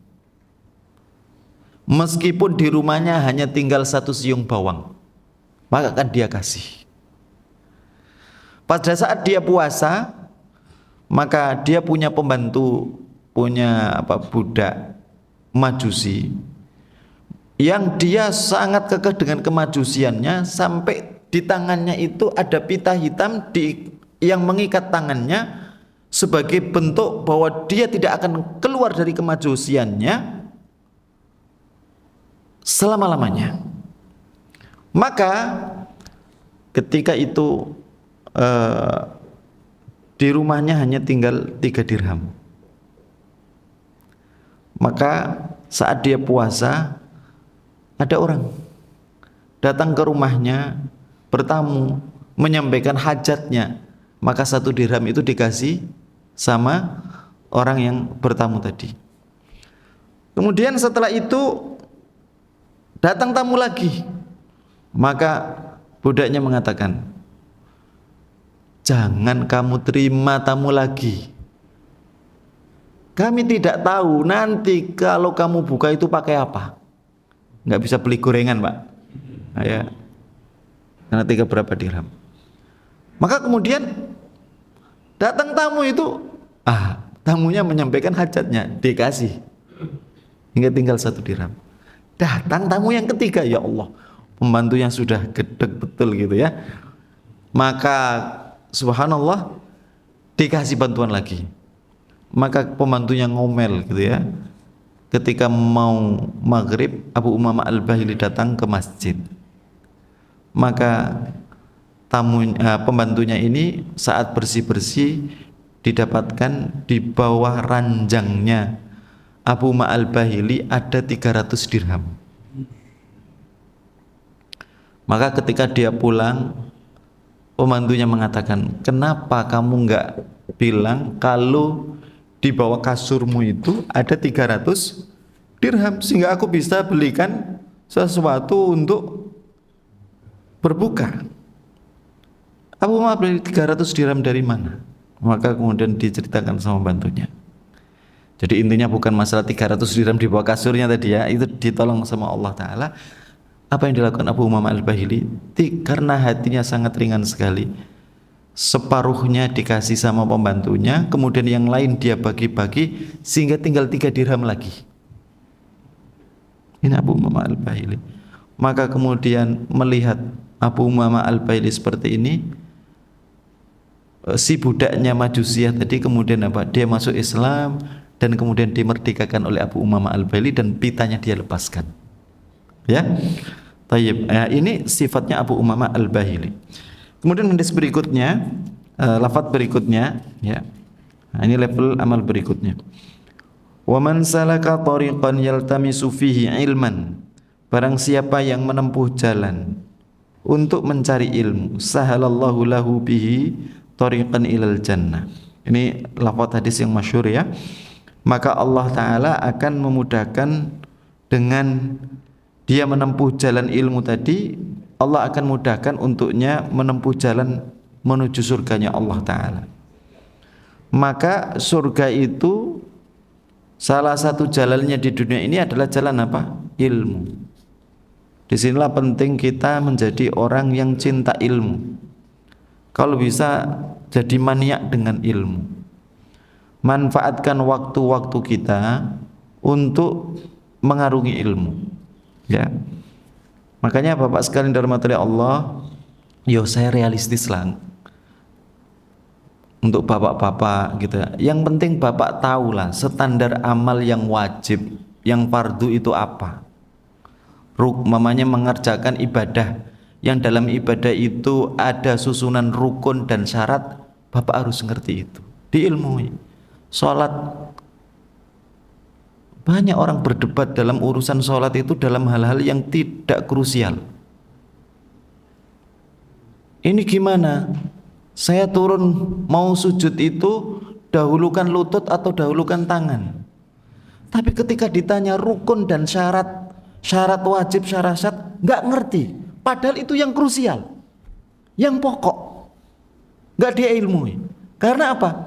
meskipun di rumahnya hanya tinggal 1 siung bawang, maka akan dia kasih. Pada saat dia puasa, maka dia punya pembantu, punya budak majusi yang dia sangat kekeh dengan kemajusiannya, sampai di tangannya itu ada pita hitam yang mengikat tangannya sebagai bentuk bahwa dia tidak akan keluar dari kemajusiannya selama-lamanya. Maka ketika itu di rumahnya hanya tinggal 3 dirham. Maka saat dia puasa, ada orang datang ke rumahnya, bertamu, menyampaikan hajatnya, maka 1 dirham itu dikasih sama orang yang bertamu tadi. Kemudian setelah itu datang tamu lagi, maka budaknya mengatakan, jangan kamu terima tamu lagi, kami tidak tahu nanti kalau kamu buka itu pakai apa. Nggak bisa beli gorengan, Pak, ya, karena 3 berapa dirham. Maka kemudian datang tamu itu, tamunya menyampaikan hajatnya, dikasih hingga tinggal 1 dirham. Datang tamu yang ketiga, ya Allah, pembantu yang sudah gedeg betul gitu ya, maka subhanallah dikasih bantuan lagi. Maka pembantunya ngomel gitu ya. Ketika mau maghrib, Abu Umamah Al-Bahili datang ke masjid. Maka pembantunya ini saat bersih-bersih didapatkan di bawah ranjangnya Abu Umamah Al-Bahili ada 300 dirham. Maka ketika dia pulang, pembantunya mengatakan, kenapa kamu nggak bilang kalau di bawah kasurmu itu ada 300 dirham sehingga aku bisa belikan sesuatu untuk berbuka. Abu Umamah beli 300 dirham dari mana? Maka kemudian diceritakan sama bantunya. Jadi intinya bukan masalah 300 dirham di bawah kasurnya tadi ya, itu ditolong sama Allah Ta'ala. Apa yang dilakukan Abu Umamah Al-Bahili? Karena hatinya sangat ringan sekali, separuhnya dikasih sama pembantunya, kemudian yang lain dia bagi-bagi sehingga tinggal 3 dirham lagi. Ini Abu Umamah Al-Bahili. Maka kemudian melihat Abu Umamah Al-Bahili seperti ini, si budaknya Majusiyah tadi kemudian apa? Dia masuk Islam dan kemudian dimerdekakan oleh Abu Umamah Al-Bahili dan pitanya dia lepaskan. Ya. Tayyib. Ini sifatnya Abu Umamah Al-Bahili. Kemudian hadis berikutnya, lafaz berikutnya, ya. Nah, ini level amal berikutnya. Wa man salaka tariqan yaltamisu fihi ilman. Barang siapa yang menempuh jalan untuk mencari ilmu, sahalallahu lahu bihi tariqan ilal jannah. Ini lafaz hadis yang masyhur ya. Maka Allah Ta'ala akan memudahkan dengan dia menempuh jalan ilmu tadi, Allah akan mudahkan untuknya menempuh jalan menuju surganya Allah Ta'ala. Maka surga itu salah satu jalannya di dunia ini adalah jalan apa? Ilmu. Disinilah penting kita menjadi orang yang cinta ilmu. Kalau bisa jadi maniak dengan ilmu. Manfaatkan waktu-waktu kita untuk mengarungi ilmu, ya. Makanya Bapak sekalian dirahmati Allah, yo saya realistis lah untuk bapak-bapak gitu. Yang penting Bapak tahulah standar amal yang wajib, yang fardu itu apa. Mamanya mengerjakan ibadah yang dalam ibadah itu ada susunan rukun dan syarat, Bapak harus ngerti itu, diilmui. Sholat, banyak orang berdebat dalam urusan sholat itu dalam hal-hal yang tidak krusial. Ini gimana? Saya turun mau sujud itu dahulukan lutut atau dahulukan tangan. Tapi ketika ditanya rukun dan syarat, syarat wajib, syarat nggak ngerti. Padahal itu yang krusial, yang pokok, nggak dia ilmui. Karena apa?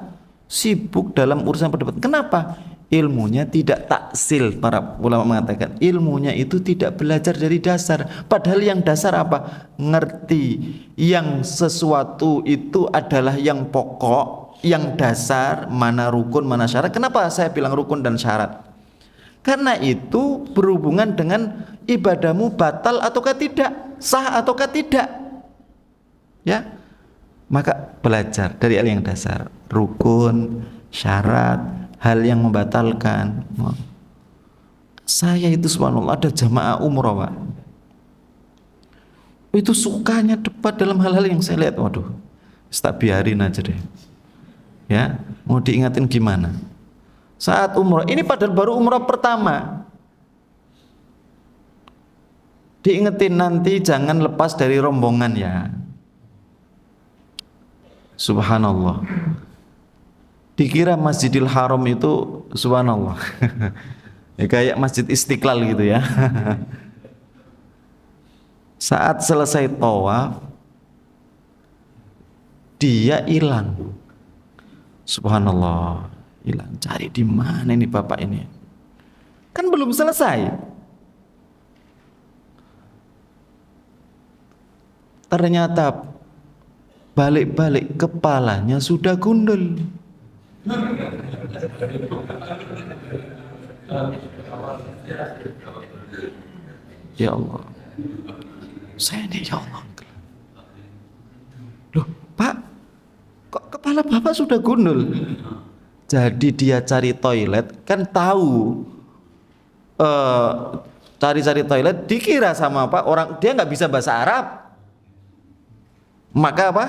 Sibuk dalam urusan perdebat. Kenapa? Ilmunya tidak taksil. Para ulama mengatakan ilmunya itu tidak belajar dari dasar. Padahal yang dasar apa? Ngerti yang sesuatu itu adalah yang pokok, yang dasar, mana rukun, mana syarat. Kenapa saya bilang rukun dan syarat? Karena itu berhubungan dengan ibadahmu batal ataukah tidak, sah ataukah tidak. Ya. Maka belajar dari hal yang dasar, rukun, syarat, hal yang membatalkan. Saya itu subhanallah ada jamaah umroh Pak, itu sukanya debat dalam hal-hal yang saya lihat, waduh, tak biarin aja deh. Ya, mau diingatin gimana? Saat umroh, ini padahal baru umroh pertama, diingetin nanti jangan lepas dari rombongan ya. Subhanallah, dikira Masjidil Haram itu subhanallah ya, kayak Masjid Istiqlal gitu ya. Saat selesai tawaf dia hilang, subhanallah, hilang. Cari di mana ini bapak ini, kan belum selesai. Ternyata balik-balik kepalanya sudah gundul. Ya Allah, saya ini ya Allah. Loh Pak, kok kepala bapak sudah gundul? Jadi dia cari toilet, kan tahu cari-cari toilet, dikira sama apa orang, dia nggak bisa bahasa Arab. Maka apa?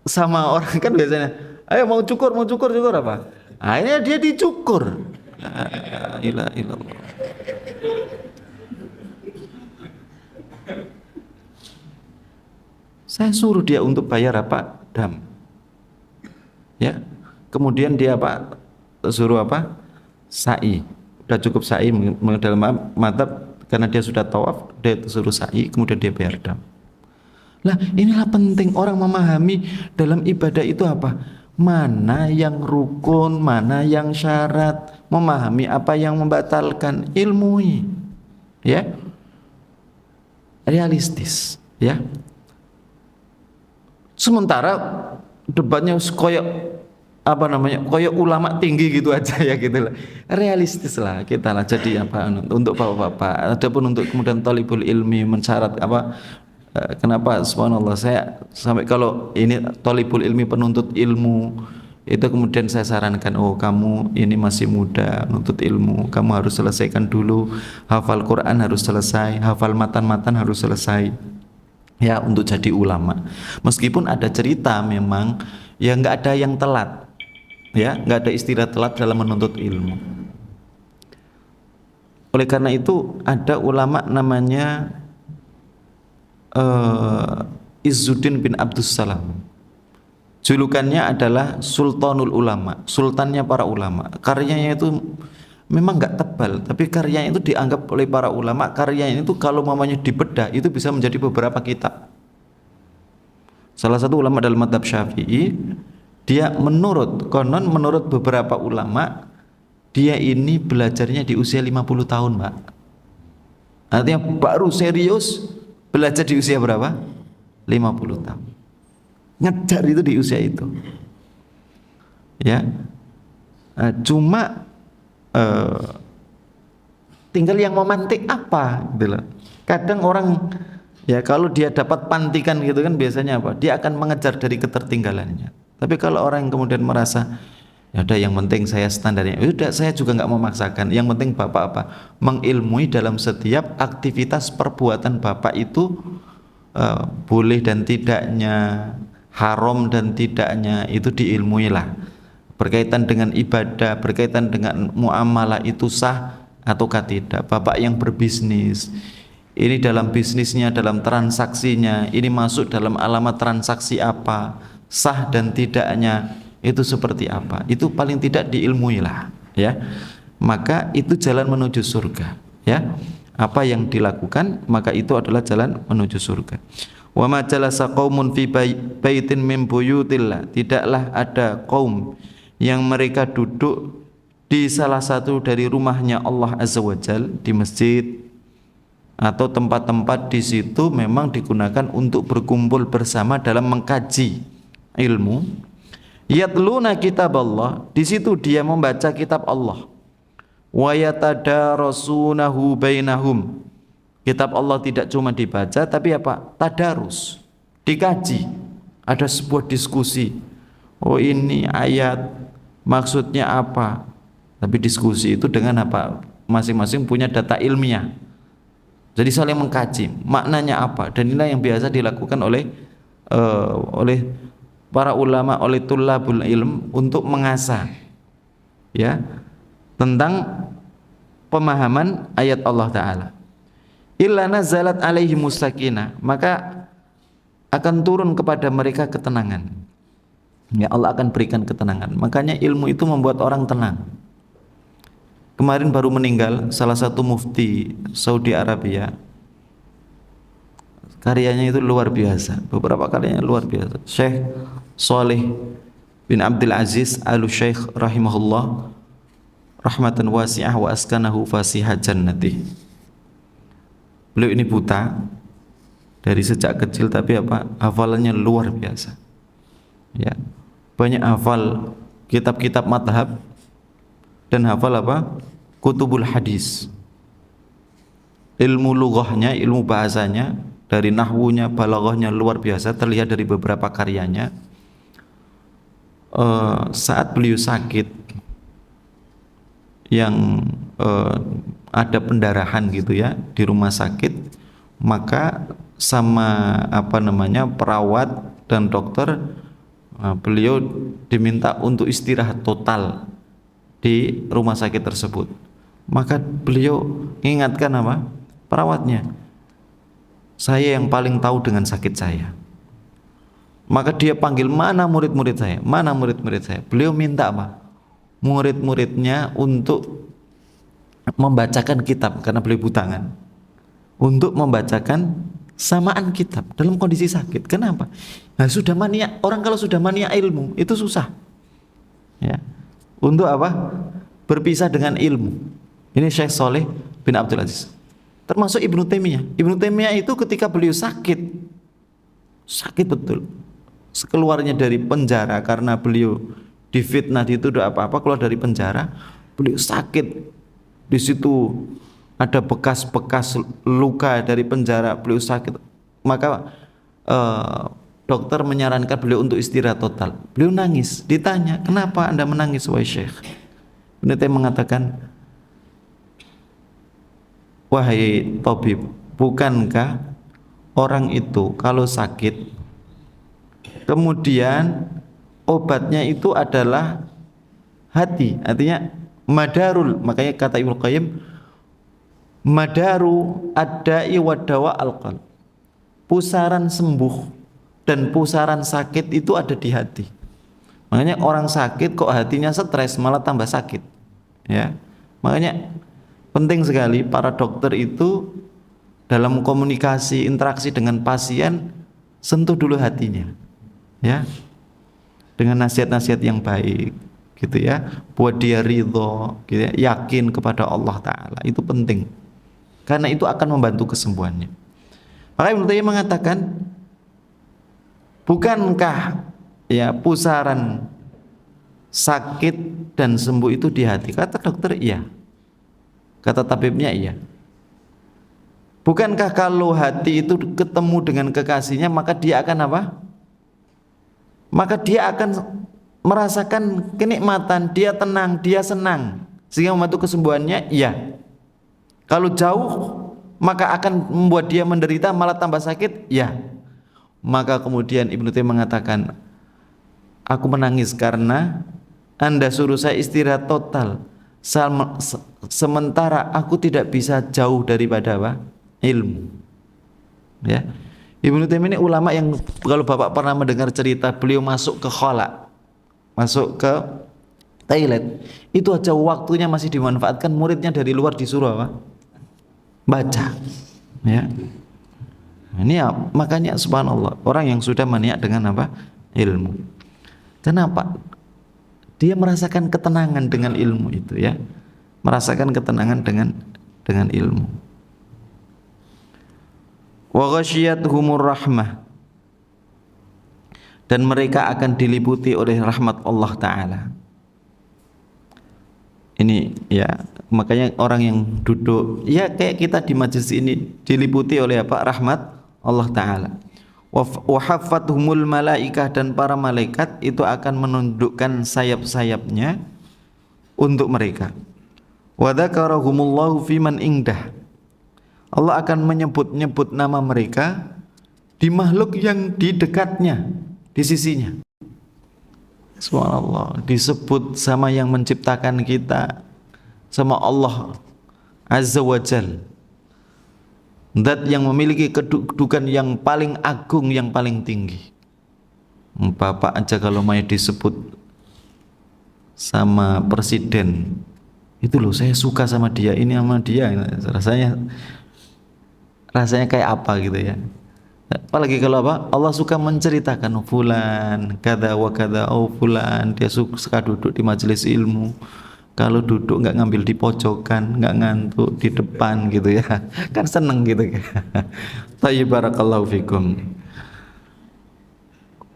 Sama orang kan biasanya, ayo mau cukur apa? Akhirnya dia dicukur. La ilaha illallah. Saya suruh dia untuk bayar apa? Dam. Ya. Kemudian dia apa? Suruh apa? Sa'i. Udah cukup sa'i dalam madzhab karena dia sudah tawaf, dia suruh sa'i, kemudian dia bayar dam. Lah, inilah penting orang memahami dalam ibadah itu apa? Mana yang rukun, mana yang syarat, memahami apa yang membatalkan, ilmui. Ya. Realistis, ya. Sementara debatnya koyok apa namanya, koyok ulama tinggi gitu aja ya gitu lah. Realistis lah kita lah, jadi apa untuk bapak-bapak. Adapun untuk kemudian talibul ilmi mensyarat apa, kenapa subhanallah saya sampai kalau ini talibul ilmi penuntut ilmu itu kemudian saya sarankan, oh kamu ini masih muda menuntut ilmu, kamu harus selesaikan dulu hafal Quran, harus selesai hafal matan-matan, harus selesai ya untuk jadi ulama. Meskipun ada cerita memang ya nggak ada yang telat, ya nggak ada istilah telat dalam menuntut ilmu. Oleh karena itu ada ulama namanya Izzuddin bin Abdus Salam, julukannya adalah Sultanul Ulama, sultannya para ulama. Karyanya itu memang nggak tebal, tapi karyanya itu dianggap oleh para ulama, karyanya itu kalau mamanya dibedah itu bisa menjadi beberapa kitab. Salah satu ulama dalam mazhab Syafi'i, dia menurut beberapa ulama, dia ini belajarnya di usia 50 tahun, Mbak. Artinya baru serius belajar di usia berapa? 50 tahun. Ngejar itu di usia itu. Ya. Cuma tinggal yang memantik apa gitu loh. Kadang orang ya kalau dia dapat pantikan gitu kan biasanya apa? Dia akan mengejar dari ketertinggalannya. Tapi kalau orang yang kemudian merasa ya udah yang penting saya standarnya, udah saya juga nggak memaksakan. Yang penting bapak apa? Mengilmui dalam setiap aktivitas perbuatan bapak itu boleh dan tidaknya, haram dan tidaknya itu diilmui lah. Berkaitan dengan ibadah, berkaitan dengan muamalah itu sah ataukah tidak. Bapak yang berbisnis, ini dalam bisnisnya, dalam transaksinya, ini masuk dalam alamat transaksi apa, sah dan tidaknya itu seperti apa, itu paling tidak diilmui lah, ya. Maka itu jalan menuju surga, ya. Apa yang dilakukan maka itu adalah jalan menuju surga. Wa ma jalasa qaumun fi baitin min buyutillah, tidaklah ada kaum yang mereka duduk di salah satu dari rumahnya Allah Azza wa Jal, di masjid atau tempat-tempat di situ memang digunakan untuk berkumpul bersama dalam mengkaji ilmu. Yatluna kitab Allah, di situ dia membaca kitab Allah. Wa yatadarasunahu bainahum, kitab Allah tidak cuma dibaca tapi apa? Tadarus, dikaji, ada sebuah diskusi. Oh ini ayat maksudnya apa? Tapi diskusi itu dengan apa? Masing-masing punya data ilmiah. Jadi saling mengkaji maknanya apa, dan inilah yang biasa dilakukan oleh para ulama, oleh tulabul ilm untuk mengasah ya tentang pemahaman ayat Allah Ta'ala. Illa nazalat alaihimus sakinah, maka akan turun kepada mereka ketenangan. Ya Allah akan berikan ketenangan. Makanya ilmu itu membuat orang tenang. Kemarin baru meninggal salah satu mufti Saudi Arabia. Karyanya itu luar biasa. Beberapa karyanya luar biasa. Syekh Saleh bin Abdul Aziz Al-Syekh rahimahullah rahmatan wasi'ah wa askanahu fasihah jannati. Beliau ini buta dari sejak kecil, tapi apa? Hafalannya luar biasa. Ya. Banyak hafal kitab-kitab madhab dan hafal apa? Kutubul hadis. Ilmu lughahnya, ilmu bahasanya, dari nahwunya, balaghahnya luar biasa, terlihat dari beberapa karyanya. Saat beliau sakit yang ada pendarahan gitu ya di rumah sakit, maka sama apa namanya perawat dan dokter, beliau diminta untuk istirahat total di rumah sakit tersebut. Maka beliau mengingatkan apa? Perawatnya, saya yang paling tahu dengan sakit saya. Maka dia panggil, mana murid-murid saya, mana murid-murid saya. Beliau minta apa? Murid-muridnya untuk membacakan kitab, karena beliau buta kan, untuk membacakan samaan kitab dalam kondisi sakit. Kenapa? Nah, sudah mania, orang kalau sudah mania ilmu itu susah ya, untuk apa? Berpisah dengan ilmu. Ini Syekh Saleh bin Abdul Aziz, termasuk Ibnu Taimiyah. Ibnu Taimiyah itu ketika beliau sakit betul, sekeluarnya dari penjara, karena beliau difitnah, dituduh apa-apa, keluar dari penjara, beliau sakit. Di situ ada bekas-bekas luka dari penjara, beliau sakit. Maka dokter menyarankan beliau untuk istirahat total. Beliau nangis. Ditanya, kenapa Anda menangis wahai Syekh? Ibnu mengatakan, wahai tabib, bukankah orang itu kalau sakit kemudian obatnya itu adalah hati, artinya madarul. Makanya kata Ibnu Qayyim, madaru ad-da'i wa dawa al-qalb, pusaran sembuh dan pusaran sakit itu ada di hati. Makanya orang sakit kok hatinya stres malah tambah sakit ya. Makanya penting sekali para dokter itu dalam komunikasi, interaksi dengan pasien, sentuh dulu hatinya ya, dengan nasihat-nasihat yang baik gitu ya, buat dia ridho gitu ya, yakin kepada Allah Ta'ala. Itu penting, karena itu akan membantu kesembuhannya. Maka Ibnu Taimiyah mengatakan, bukankah ya pusaran sakit dan sembuh itu di hati? Kata dokter iya, kata tabibnya iya. Bukankah kalau hati itu ketemu dengan kekasihnya, maka dia akan apa? Maka dia akan merasakan kenikmatan, dia tenang, dia senang, sehingga membantu kesembuhannya. Iya. Kalau jauh, maka akan membuat dia menderita, malah tambah sakit. Ya. Maka kemudian Ibnu Taimiyah mengatakan, aku menangis karena Anda suruh saya istirahat total, sementara aku tidak bisa jauh daripada apa? Ilmu. Ya. Ibnu Taimiyah ini ulama yang kalau Bapak pernah mendengar cerita beliau masuk ke khala, masuk ke toilet, itu aja waktunya masih dimanfaatkan, muridnya dari luar disuruh apa? Baca. Ya. Ini ya, makanya subhanallah, orang yang sudah maniak dengan apa? Ilmu. Kenapa? Dia merasakan ketenangan dengan ilmu itu ya. Merasakan ketenangan dengan ilmu. Wa ghasyiyatuhumur rahmah, dan mereka akan diliputi oleh rahmat Allah Ta'ala. Ini ya, makanya orang yang duduk ya kayak kita di majelis ini diliputi oleh apa? Rahmat Allah Ta'ala. Wa haffathumul malaikah, dan para malaikat itu akan menundukkan sayap-sayapnya untuk mereka. Wa dzakarahumullahu fiman indah, Allah akan menyebut-nyebut nama mereka di makhluk yang di dekatnya, di sisinya. Subhanallah, disebut sama yang menciptakan kita, sama Allah Azza wa Jal, zat yang memiliki kedudukan yang paling agung, yang paling tinggi. Bapak aja kalau mau disebut sama presiden, itu loh saya suka sama dia, ini sama dia, rasanya kayak apa gitu ya. Apalagi kalau apa? Allah suka menceritakan fulan kada wa kada, oh fulan dia suka duduk di majelis ilmu, kalau duduk nggak ngambil di pojokan, nggak ngantuk di depan gitu ya, kan seneng gitu. Tayyib, barakallahu fikum.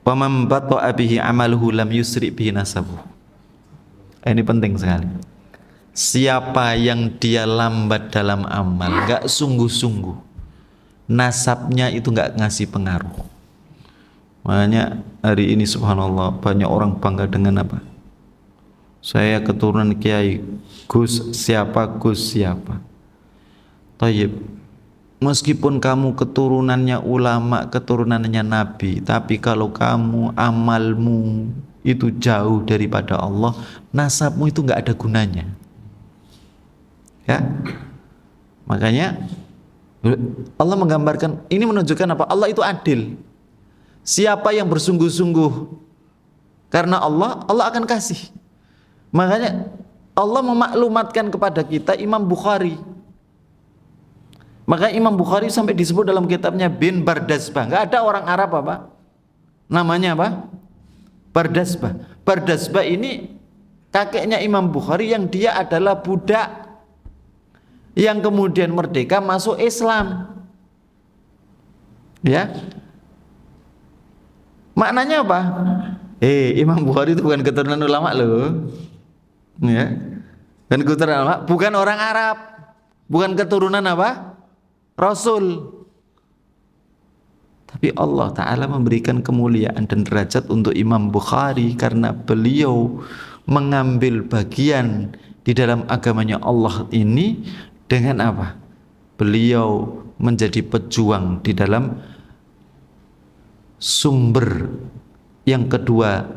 Wa man bata'a bihi amaluhu lam yusri bihi nasabuh. Ini penting sekali. Siapa yang dia lambat dalam amal, nggak sungguh-sungguh, nasabnya itu nggak ngasih pengaruh. Makanya hari ini subhanallah banyak orang bangga dengan apa? Saya keturunan kiai, Gus siapa, Gus siapa. Tayyib, meskipun kamu keturunannya ulama, keturunannya nabi, tapi kalau kamu amalmu itu jauh daripada Allah, nasabmu itu nggak ada gunanya. Ya, makanya Allah menggambarkan, ini menunjukkan apa? Allah itu adil. Siapa yang bersungguh-sungguh karena Allah, Allah akan kasih. Makanya Allah memaklumatkan kepada kita Imam Bukhari. Maka Imam Bukhari sampai disebut dalam kitabnya bin Bardasbah. Enggak ada orang Arab apa? Namanya apa? Bardasbah. Bardasbah ini kakeknya Imam Bukhari yang dia adalah budak yang kemudian merdeka masuk Islam. Ya. Maknanya apa? Imam Bukhari itu bukan keturunan ulama loh. Ya. Dan keturunan ulama bukan orang Arab. Bukan keturunan apa? Rasul. Tapi Allah Ta'ala memberikan kemuliaan dan derajat untuk Imam Bukhari karena beliau mengambil bagian di dalam agamanya Allah ini dengan apa? Beliau menjadi pejuang di dalam sumber yang kedua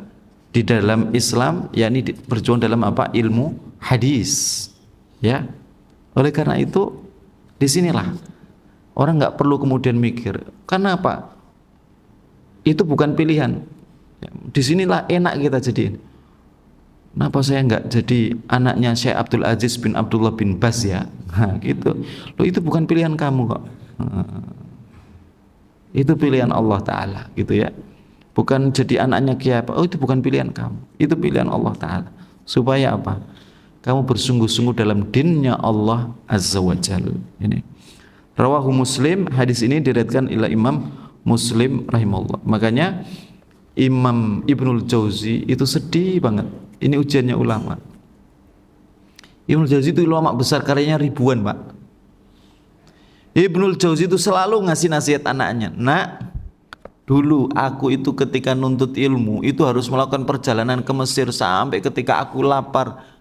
di dalam Islam, yakni berjuang dalam apa? Ilmu hadis. Ya. Oleh karena itu disinilah orang nggak perlu kemudian mikir, kenapa? Itu bukan pilihan. Disinilah enak kita jadiin. Kenapa saya nggak jadi anaknya Syekh Abdul Aziz bin Abdullah bin Baz ya? Nah, gitu. Loh, itu bukan pilihan kamu kok. Itu pilihan Allah Ta'ala, gitu ya. Bukan jadi anaknya Kiai apa. Oh, itu bukan pilihan kamu. Itu pilihan Allah Ta'ala. Supaya apa? Kamu bersungguh-sungguh dalam dinnya Allah Azza wa Jalla. Ini. Rawahu Muslim, hadis ini diriwayatkan oleh Imam Muslim rahimahullah. Makanya Imam Ibnul Jauzi itu sedih banget. Ini ujiannya ulama. Ibnul Jauzi itu ulama besar, karyanya ribuan, Pak. Ibnul Jauzi itu selalu ngasih nasihat anaknya. Nak, dulu aku itu ketika nuntut ilmu itu harus melakukan perjalanan ke Mesir sampai ketika aku lapar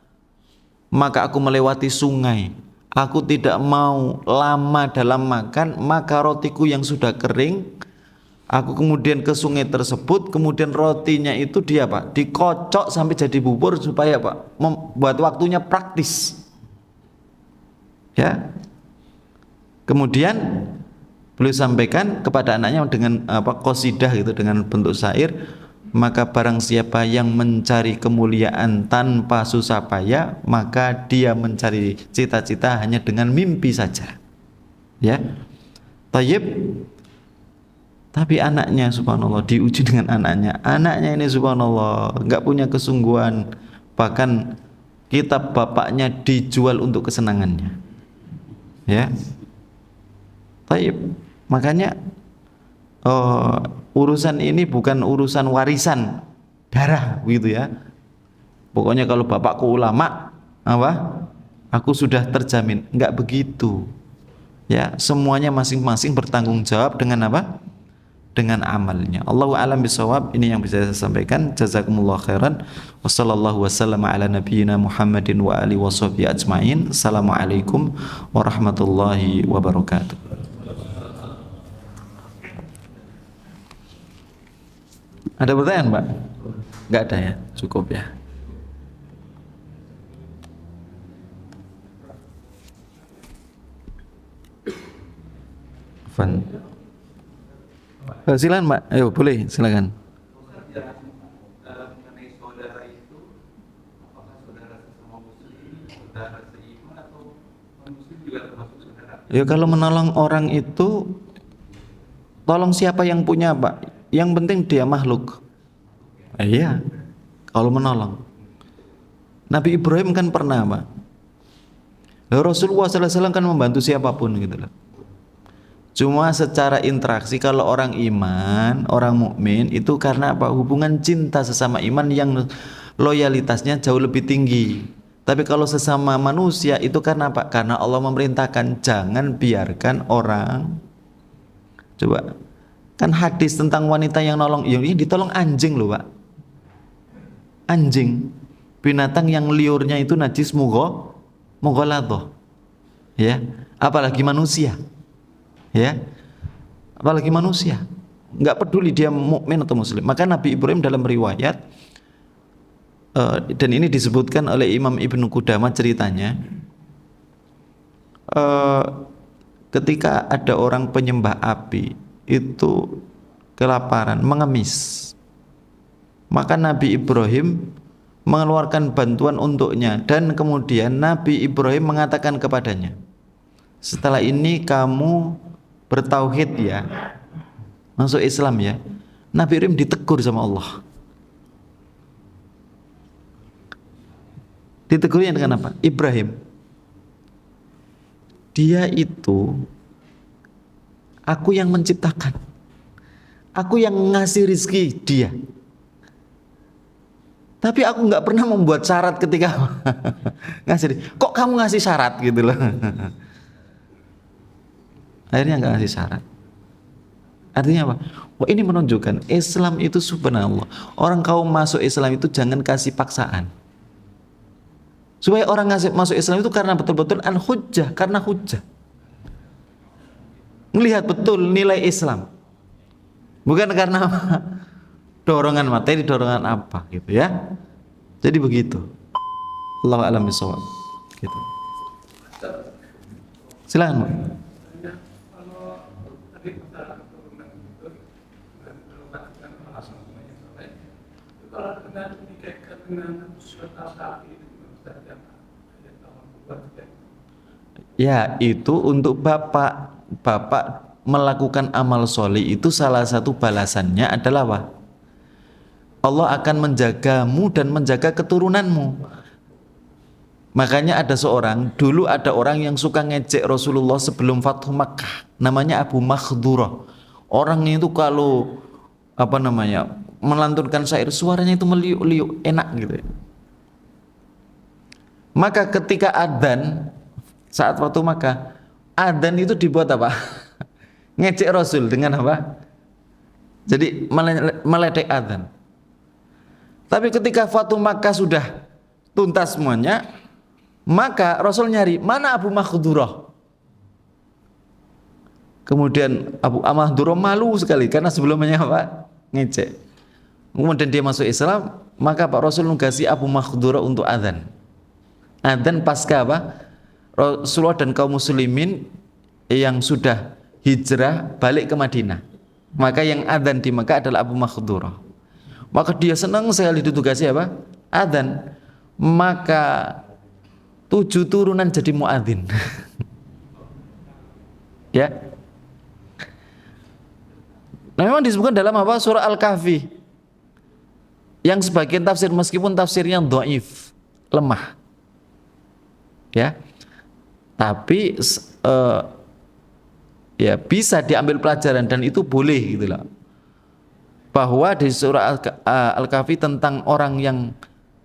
maka aku melewati sungai. Aku tidak mau lama dalam makan, maka rotiku yang sudah kering, aku kemudian ke sungai tersebut, kemudian rotinya itu dia Pak, dikocok sampai jadi bubur supaya Pak, membuat waktunya praktis. Ya. Kemudian beliau sampaikan kepada anaknya dengan apa qasidah gitu, dengan bentuk syair, maka barang siapa yang mencari kemuliaan tanpa susah payah, maka dia mencari cita-cita hanya dengan mimpi saja. Ya. Tayyib. Tapi anaknya subhanallah, diuji dengan anaknya. Anaknya ini subhanallah enggak punya kesungguhan, bahkan kitab bapaknya dijual untuk kesenangannya. Ya. Tayyib. Makanya urusan ini bukan urusan warisan darah gitu ya. Pokoknya kalau bapakku ulama apa? Aku sudah terjamin. Enggak begitu. Ya, semuanya masing-masing bertanggung jawab dengan apa? Dengan amalnya. Allahu a'lam bishawab. Ini yang bisa saya sampaikan. Jazakumullah khairan. Wassallallahu wasallam ala nabiyyina Muhammadin wa alihi washabbihi ajmain. Assalamualaikum warahmatullahi wabarakatuh. Ada pertanyaan, Pak? Enggak ada ya? Cukup ya. Van. Silakan, Pak. Ayo, boleh, silakan. Ya, kalau menolong orang itu tolong siapa yang punya, Pak? Yang penting dia makhluk. Iya, kalau menolong. Nabi Ibrahim kan pernah, Pak. Rasulullah SAW kan membantu siapapun gitu loh. Cuma secara interaksi kalau orang iman, orang mukmin itu karena apa? Hubungan cinta sesama iman yang loyalitasnya jauh lebih tinggi. Tapi kalau sesama manusia itu karena apa? Karena Allah memerintahkan jangan biarkan orang. Coba. Kan hadis tentang wanita yang nolong, ini ditolong anjing loh, Pak. Anjing, binatang yang liurnya itu najis mughaladhah. Ya, apalagi manusia. Ya. Apalagi manusia. Enggak peduli dia mukmin atau muslim. Maka Nabi Ibrahim dalam riwayat dan ini disebutkan oleh Imam Ibnu Qudamah ceritanya, ketika ada orang penyembah api itu kelaparan, mengemis. Maka Nabi Ibrahim mengeluarkan bantuan untuknya, dan kemudian Nabi Ibrahim mengatakan kepadanya, setelah ini kamu bertauhid ya, masuk Islam ya. Nabi Ibrahim ditegur sama Allah. Ditegurnya dengan apa? Ibrahim, dia itu aku yang menciptakan, aku yang ngasih rizki dia. Tapi aku nggak pernah membuat syarat ketika ngasih. Kok kamu ngasih syarat gitu loh? Akhirnya nggak ngasih syarat. Artinya apa? Wah, ini menunjukkan Islam itu subhanallah. Orang kaum masuk Islam itu jangan kasih paksaan. Supaya orang masuk Islam itu karena betul-betul al-hujjah, karena hujjah. Melihat betul nilai Islam. Bukan karena apa? Dorongan materi, dorongan apa gitu ya. Jadi begitu. Allahu a'lam bishawab. Gitu. Silakan, Bu. Ya, itu untuk bapak melakukan amal soleh itu salah satu balasannya adalah apa? Allah akan menjagamu dan menjaga keturunanmu. Makanya dulu ada orang yang suka ngejek Rasulullah sebelum Fathu Makkah, namanya Abu Makhdurah. Orangnya itu kalau melantunkan syair, suaranya itu meliuk-liuk, enak gitu ya. Maka ketika adzan saat Fathu Makkah, adzan itu dibuat apa? Ngejek Rasul dengan apa? Jadi meledek adzan. Tapi ketika Fathu Makkah sudah tuntas semuanya, maka Rasul nyari mana Abu Makhdurah. Kemudian Abu Makhdurah malu sekali karena sebelumnya apa? Ngecek. Kemudian dia masuk Islam, maka Pak Rasul nugasi Abu Makhdurah untuk adzan. Adzan pasca apa? Rasulullah dan kaum muslimin yang sudah hijrah balik ke Madinah. Maka yang adzan di Makkah adalah Abu Makhdurah. Maka dia senang sekali ditugasi apa? Adzan. Maka 7 turunan jadi muadzin. Ya. Nah, memang disebutkan dalam apa? Surah Al-Kahfi. Yang sebagian tafsir meskipun tafsirnya dhaif, lemah. Ya. Tapi ya bisa diambil pelajaran dan itu boleh gitu loh. Bahwa di surah Al-Kahfi tentang orang yang,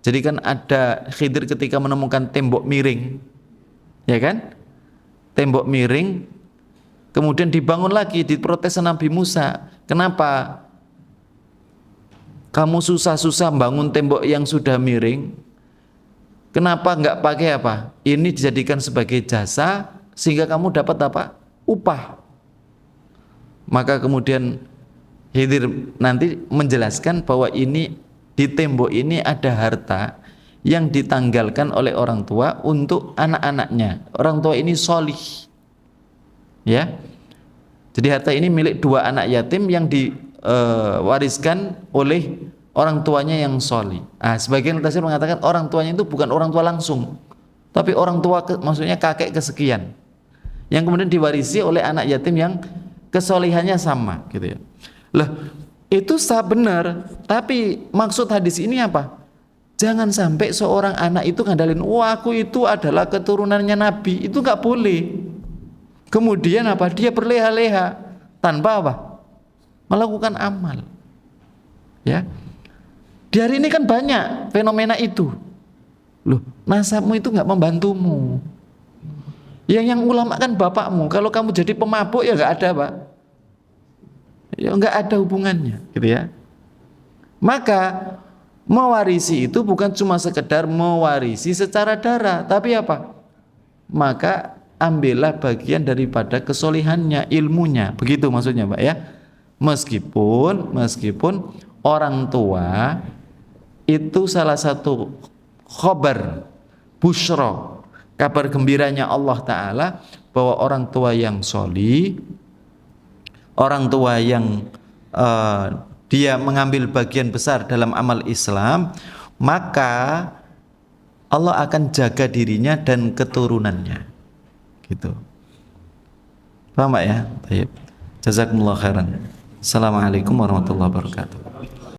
jadi kan ada Khidir ketika menemukan tembok miring, ya kan, tembok miring, kemudian dibangun lagi, diprotes Nabi Musa, kenapa kamu susah-susah bangun tembok yang sudah miring, kenapa nggak pakai apa, ini dijadikan sebagai jasa sehingga kamu dapat apa, upah. Maka kemudian Khidir nanti menjelaskan bahwa ini di tembok ini ada harta yang ditanggalkan oleh orang tua untuk anak-anaknya. Orang tua ini solih, ya. Jadi harta ini milik 2 anak yatim yang diwariskan oleh orang tuanya yang solih. Sebagian tafsir mengatakan orang tuanya itu bukan orang tua langsung, tapi orang tua maksudnya kakek kesekian, yang kemudian diwarisi oleh anak yatim yang kesolihannya sama, gitu ya. Lah, itu sah benar, tapi maksud hadis ini apa? Jangan sampai seorang anak itu ngandalin, wah aku itu adalah keturunannya Nabi, itu nggak boleh. Kemudian apa? Dia berleha-leha tanpa apa? Melakukan amal. Ya, di hari ini kan banyak fenomena itu. Loh, nasabmu itu nggak membantumu. Yang ulama kan bapakmu. Kalau kamu jadi pemabuk ya nggak ada, Pak. Ya nggak ada hubungannya, gitu ya. Maka mewarisi itu bukan cuma sekedar mewarisi secara darah, tapi apa? Maka ambillah bagian daripada kesolihannya, ilmunya, begitu maksudnya, Pak ya. Meskipun orang tua itu salah satu khobar busyra, kabar gembiranya Allah Ta'ala bahwa orang tua yang solih, orang tua yang dia mengambil bagian besar dalam amal Islam, maka Allah akan jaga dirinya dan keturunannya. Gitu. Paham Pak ya? Baik. Jazakumullah khairan. Assalamualaikum warahmatullahi wabarakatuh.